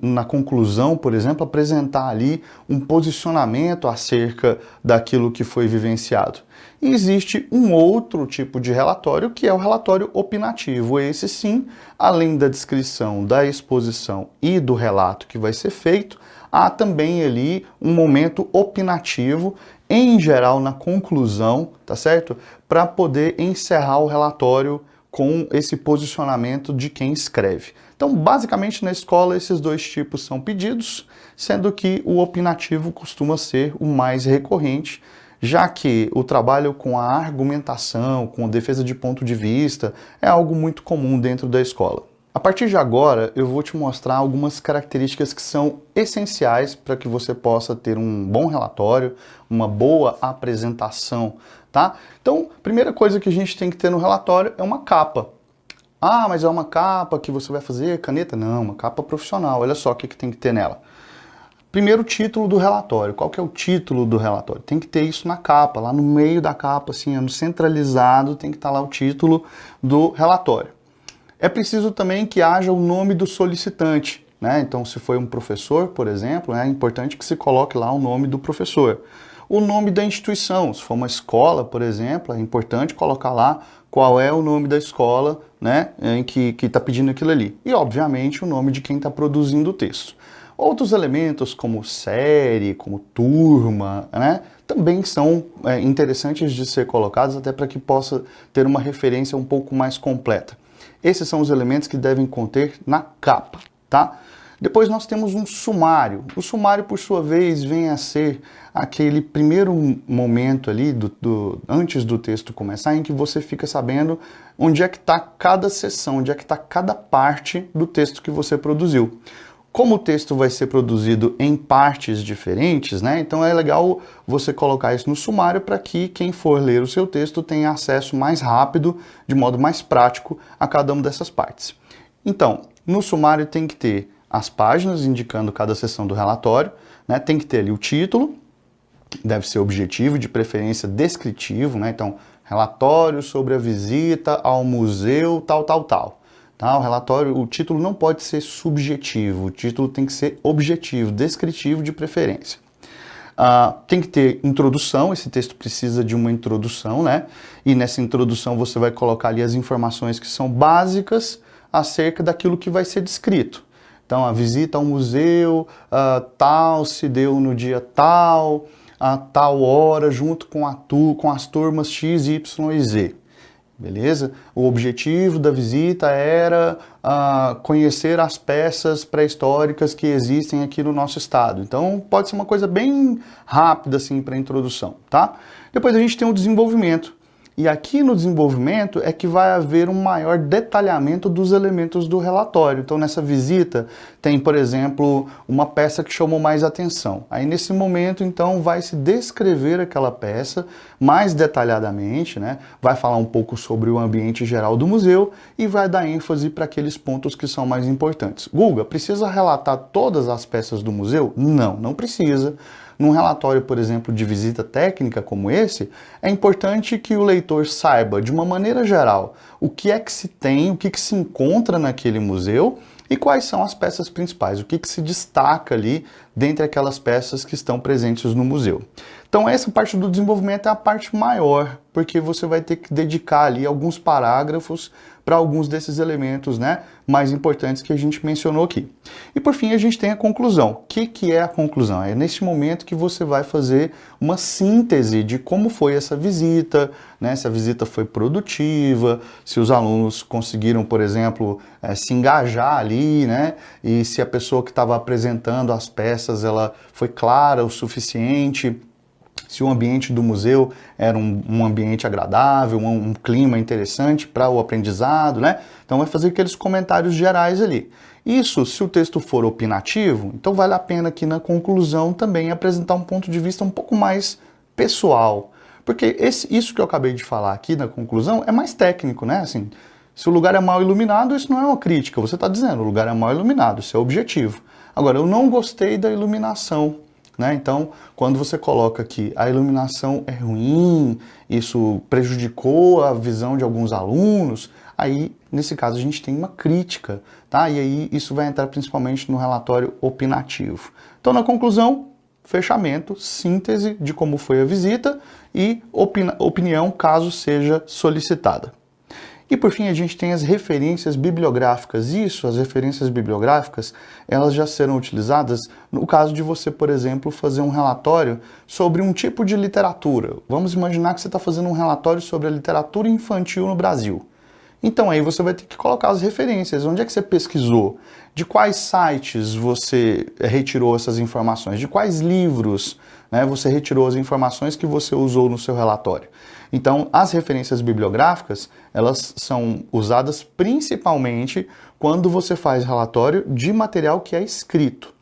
na conclusão, por exemplo, apresentar ali um posicionamento acerca daquilo que foi vivenciado. E existe um outro tipo de relatório, que é o relatório opinativo. Esse sim, além da descrição, da exposição e do relato que vai ser feito, há também ali um momento opinativo, em geral na conclusão, tá certo? Para poder encerrar o relatório com esse posicionamento de quem escreve. Então, basicamente, na escola, esses 2 tipos são pedidos, sendo que o opinativo costuma ser o mais recorrente, já que o trabalho com a argumentação, com a defesa de ponto de vista, é algo muito comum dentro da escola. A partir de agora, eu vou te mostrar algumas características que são essenciais para que você possa ter um bom relatório, uma boa apresentação, tá? Então, primeira coisa que a gente tem que ter no relatório é uma capa. Ah, mas é uma capa que você vai fazer caneta? Não, uma capa profissional. Olha só o que tem que ter nela. Primeiro, o título do relatório. Qual que é o título do relatório? Tem que ter isso na capa, lá no meio da capa, assim, no centralizado, tem que estar lá o título do relatório. É preciso também que haja o nome do solicitante, né? Então, se foi um professor, por exemplo, é importante que se coloque lá o nome do professor. O nome da instituição, se for uma escola, por exemplo, é importante colocar lá qual é o nome da escola, né, em que está pedindo aquilo ali. E, obviamente, o nome de quem está produzindo o texto. Outros elementos, como série, como turma, né, também são interessantes de ser colocados, até para que possa ter uma referência um pouco mais completa. Esses são os elementos que devem conter na capa, tá? Depois nós temos um sumário. O sumário, por sua vez, vem a ser aquele primeiro momento ali, antes do texto começar, em que você fica sabendo onde é que está cada seção, onde é que está cada parte do texto que você produziu. Como o texto vai ser produzido em partes diferentes, né? Então é legal você colocar isso no sumário para que quem for ler o seu texto tenha acesso mais rápido, de modo mais prático, a cada uma dessas partes. Então, no sumário tem que ter as páginas indicando cada seção do relatório, né? Tem que ter ali o título, deve ser objetivo, de preferência descritivo, né? Então, relatório sobre a visita ao museu tal. Tá? O relatório, o título não pode ser subjetivo, o título tem que ser objetivo, descritivo de preferência. Tem que ter introdução, esse texto precisa de uma introdução, né? E nessa introdução você vai colocar ali as informações que são básicas acerca daquilo que vai ser descrito. Então, a visita ao museu, tal, se deu no dia tal, a tal hora, junto com as turmas X, Y e Z. beleza? O objetivo da visita era conhecer as peças pré-históricas que existem aqui no nosso estado. Então, pode ser uma coisa bem rápida, assim, para introdução, tá? Depois a gente tem o desenvolvimento. E aqui no desenvolvimento é que vai haver um maior detalhamento dos elementos do relatório. Então, nessa visita, tem, por exemplo, uma peça que chamou mais atenção. Aí, nesse momento, então, vai se descrever aquela peça mais detalhadamente, né? Vai falar um pouco sobre o ambiente geral do museu e vai dar ênfase para aqueles pontos que são mais importantes. Guga, precisa relatar todas as peças do museu? Não, não precisa. Num relatório, por exemplo, de visita técnica como esse, é importante que o leitor saiba, de uma maneira geral, o que é que se tem, o que que se encontra naquele museu e quais são as peças principais, o que que se destaca ali dentre aquelas peças que estão presentes no museu. Então essa parte do desenvolvimento é a parte maior, porque você vai ter que dedicar ali alguns parágrafos para alguns desses elementos, né, mais importantes que a gente mencionou aqui. E por fim a gente tem a conclusão. O que é a conclusão? É neste momento que você vai fazer uma síntese de como foi essa visita, né, se a visita foi produtiva, se os alunos conseguiram, por exemplo, se engajar ali, né, e se a pessoa que estava apresentando as peças ela foi clara o suficiente, se o ambiente do museu era um ambiente agradável, um clima interessante para o aprendizado, né? Então vai fazer aqueles comentários gerais ali. Isso, se o texto for opinativo, então vale a pena aqui na conclusão também apresentar um ponto de vista um pouco mais pessoal. Porque isso que eu acabei de falar aqui na conclusão é mais técnico, né? Assim, se o lugar é mal iluminado, isso não é uma crítica, você está dizendo, o lugar é mal iluminado, isso é objetivo. Agora, eu não gostei da iluminação. Né? Então, quando você coloca que a iluminação é ruim, isso prejudicou a visão de alguns alunos, aí, nesse caso, a gente tem uma crítica, tá? E aí isso vai entrar principalmente no relatório opinativo. Então, na conclusão, fechamento, síntese de como foi a visita e opinião caso seja solicitada. E por fim a gente tem as referências bibliográficas. Isso, as referências bibliográficas, elas já serão utilizadas no caso de você, por exemplo, fazer um relatório sobre um tipo de literatura. Vamos imaginar que você está fazendo um relatório sobre a literatura infantil no Brasil. Então aí você vai ter que colocar as referências. Onde é que você pesquisou? De quais sites você retirou essas informações? De quais livros, né, você retirou as informações que você usou no seu relatório? Então, as referências bibliográficas, elas são usadas principalmente quando você faz relatório de material que é escrito.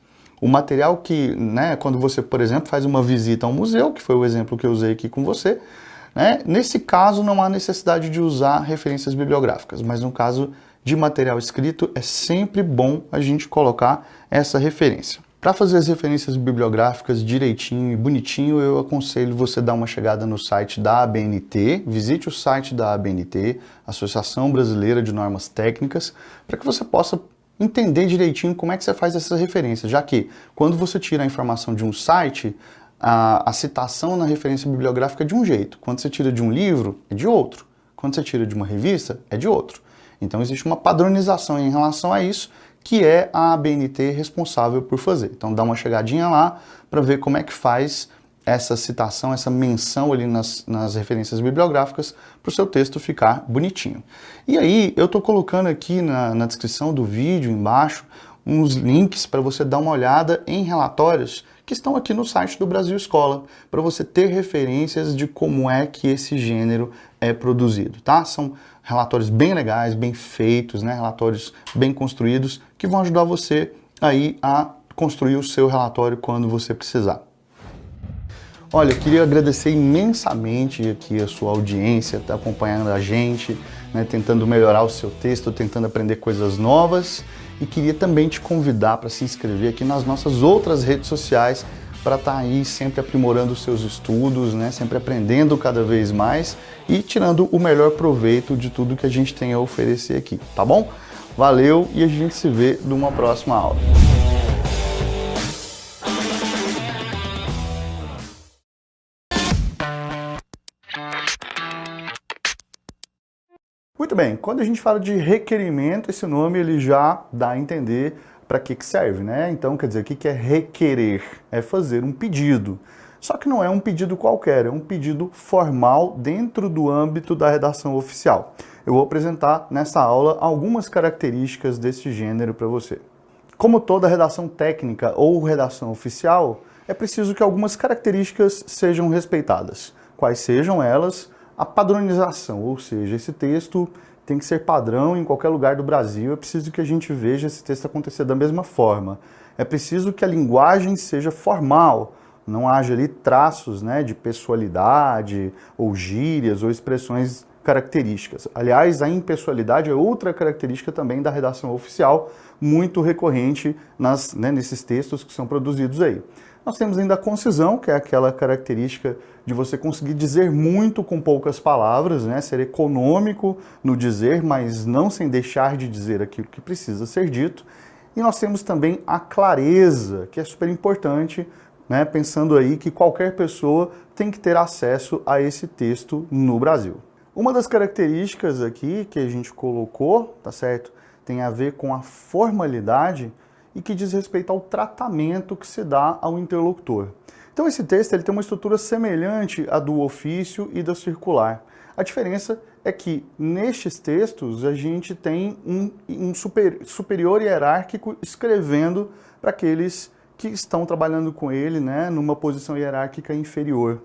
O material que, né, quando você, por exemplo, faz uma visita a um museu, que foi o exemplo que eu usei aqui com você, né, nesse caso não há necessidade de usar referências bibliográficas, mas no caso de material escrito é sempre bom a gente colocar essa referência. Para fazer as referências bibliográficas direitinho e bonitinho, eu aconselho você dar uma chegada no site da ABNT, visite o site da ABNT, Associação Brasileira de Normas Técnicas, para que você possa entender direitinho como é que você faz essas referências, já que quando você tira a informação de um site, a citação na referência bibliográfica é de um jeito, quando você tira de um livro, é de outro, quando você tira de uma revista, é de outro. Então existe uma padronização em relação a isso, que é a ABNT responsável por fazer. Então dá uma chegadinha lá para ver como é que faz essa citação, essa menção ali nas referências bibliográficas para o seu texto ficar bonitinho. E aí eu estou colocando aqui na descrição do vídeo embaixo uns links para você dar uma olhada em relatórios que estão aqui no site do Brasil Escola, para você ter referências de como é que esse gênero é produzido, tá? São relatórios bem legais, bem feitos, né? Relatórios bem construídos, que vão ajudar você aí a construir o seu relatório quando você precisar. Olha, eu queria agradecer imensamente aqui a sua audiência, tá acompanhando a gente, né, tentando melhorar o seu texto, tentando aprender coisas novas, e queria também te convidar para se inscrever aqui nas nossas outras redes sociais para estar aí sempre aprimorando os seus estudos, né, sempre aprendendo cada vez mais e tirando o melhor proveito de tudo que a gente tem a oferecer aqui, tá bom? Valeu e a gente se vê numa próxima aula. Muito bem, quando a gente fala de requerimento, esse nome ele já dá a entender para que serve, né? Então, quer dizer, o que é requerer? É fazer um pedido, Só que não é um pedido qualquer, é um pedido formal dentro do âmbito da redação oficial. Eu vou apresentar nessa aula algumas características desse gênero para você. Como toda redação técnica ou redação oficial, é preciso que algumas características sejam respeitadas. Quais sejam elas? A padronização, ou seja, esse texto tem que ser padrão em qualquer lugar do Brasil, é preciso que a gente veja esse texto acontecer da mesma forma. É preciso que a linguagem seja formal, não haja ali traços, né, de pessoalidade, ou gírias, ou expressões características. Aliás, a impessoalidade é outra característica também da redação oficial, muito recorrente nesses textos que são produzidos aí. Nós temos ainda a concisão, que é aquela característica de você conseguir dizer muito com poucas palavras, né? Ser econômico no dizer, mas não sem deixar de dizer aquilo que precisa ser dito. E nós temos também a clareza, que é super importante, né? Pensando aí que qualquer pessoa tem que ter acesso a esse texto no Brasil. Uma das características aqui que a gente colocou, tá certo? Tem a ver com a formalidade e que diz respeito ao tratamento que se dá ao interlocutor. Então esse texto ele tem uma estrutura semelhante à do ofício e da circular. A diferença é que nestes textos a gente tem um superior hierárquico escrevendo para aqueles que estão trabalhando com ele, né, numa posição hierárquica inferior.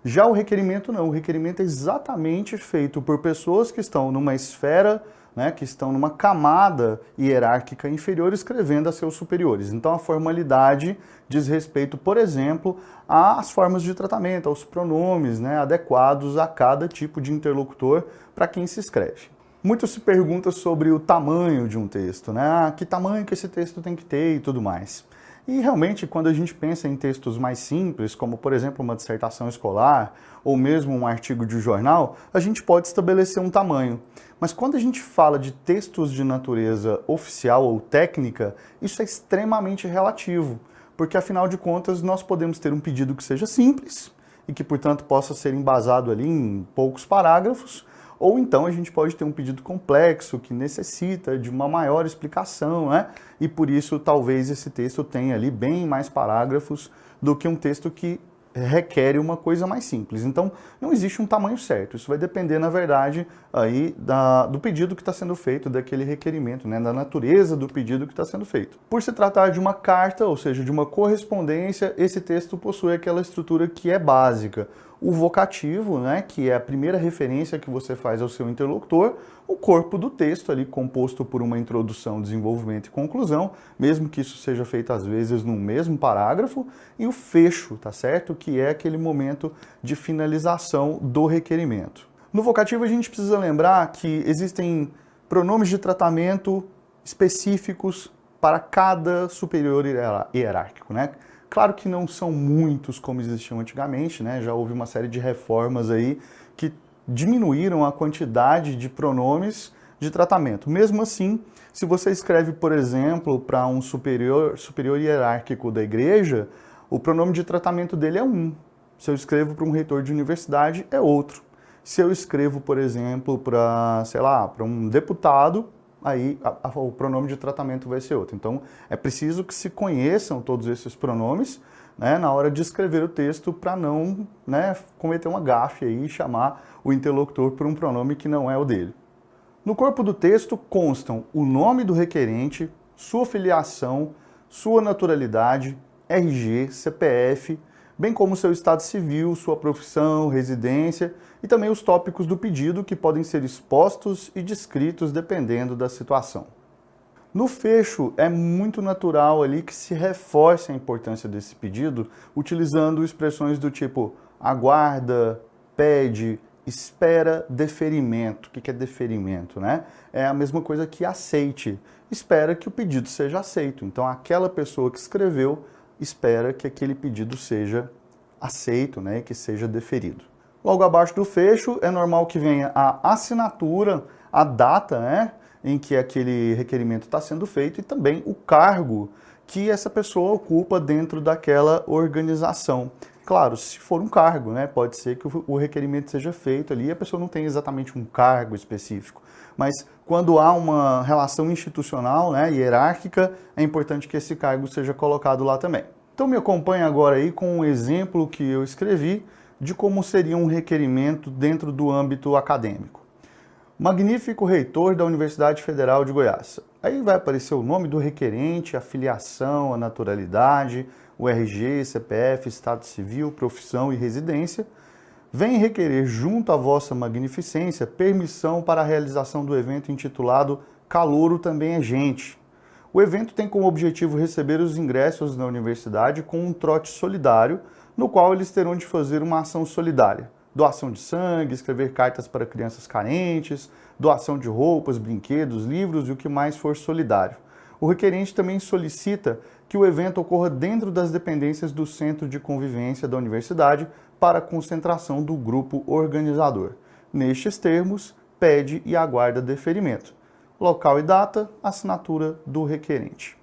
Já o requerimento não, o requerimento é exatamente feito por pessoas que estão numa esfera, né, que estão numa camada hierárquica inferior escrevendo a seus superiores. Então a formalidade diz respeito, por exemplo, às formas de tratamento, aos pronomes, né, adequados a cada tipo de interlocutor para quem se escreve. Muito se pergunta sobre o tamanho de um texto, né? Que tamanho que esse texto tem que ter e tudo mais. E realmente, quando a gente pensa em textos mais simples, como por exemplo uma dissertação escolar ou mesmo um artigo de jornal, a gente pode estabelecer um tamanho. Mas quando a gente fala de textos de natureza oficial ou técnica, isso é extremamente relativo, porque afinal de contas nós podemos ter um pedido que seja simples e que, portanto, possa ser embasado ali em poucos parágrafos, ou então a gente pode ter um pedido complexo que necessita de uma maior explicação, né? E por isso talvez esse texto tenha ali bem mais parágrafos do que um texto que requer uma coisa mais simples. Então não existe um tamanho certo, isso vai depender na verdade aí do pedido que está sendo feito, daquele requerimento, né? Da natureza do pedido que está sendo feito. Por se tratar de uma carta, ou seja, de uma correspondência, esse texto possui aquela estrutura que é básica. O vocativo, né, que é a primeira referência que você faz ao seu interlocutor, o corpo do texto ali composto por uma introdução, desenvolvimento e conclusão, mesmo que isso seja feito às vezes no mesmo parágrafo, e o fecho, tá certo? Que é aquele momento de finalização do requerimento. No vocativo a gente precisa lembrar que existem pronomes de tratamento específicos para cada superior hierárquico, né? Claro que não são muitos como existiam antigamente, né? Já houve uma série de reformas aí que diminuíram a quantidade de pronomes de tratamento. Mesmo assim, se você escreve, por exemplo, para um superior hierárquico da igreja, o pronome de tratamento dele é um. Se eu escrevo para um reitor de universidade, é outro. Se eu escrevo, por exemplo, para, sei lá, para um deputado, aí o pronome de tratamento vai ser outro. Então, é preciso que se conheçam todos esses pronomes, né, na hora de escrever o texto para não, né, cometer uma gafe aí e chamar o interlocutor por um pronome que não é o dele. No corpo do texto constam o nome do requerente, sua filiação, sua naturalidade, RG, CPF, bem como seu estado civil, sua profissão, residência e também os tópicos do pedido que podem ser expostos e descritos dependendo da situação. No fecho, é muito natural ali que se reforce a importância desse pedido utilizando expressões do tipo aguarda, pede, espera, deferimento. O que é deferimento, né? É a mesma coisa que aceite. Espera que o pedido seja aceito. Então, aquela pessoa que escreveu espera que aquele pedido seja aceito, né, e que seja deferido. Logo abaixo do fecho, é normal que venha a assinatura, a data, né, em que aquele requerimento está sendo feito e também o cargo que essa pessoa ocupa dentro daquela organização. Claro, se for um cargo, né, pode ser que o requerimento seja feito ali e a pessoa não tem exatamente um cargo específico. Mas quando há uma relação institucional, né, hierárquica, é importante que esse cargo seja colocado lá também. Então me acompanhe agora aí com um exemplo que eu escrevi de como seria um requerimento dentro do âmbito acadêmico. Magnífico reitor da Universidade Federal de Goiás. Aí vai aparecer o nome do requerente, a filiação, a naturalidade, o RG, CPF, estado civil, profissão e residência. Vem requerer junto à vossa magnificência permissão para a realização do evento intitulado Calouro Também é Gente. O evento tem como objetivo receber os ingressos na universidade com um trote solidário, no qual eles terão de fazer uma ação solidária. Doação de sangue, escrever cartas para crianças carentes, doação de roupas, brinquedos, livros e o que mais for solidário. O requerente também solicita que o evento ocorra dentro das dependências do Centro de Convivência da Universidade para a concentração do grupo organizador. Nestes termos, pede e aguarda deferimento. Local e data, assinatura do requerente.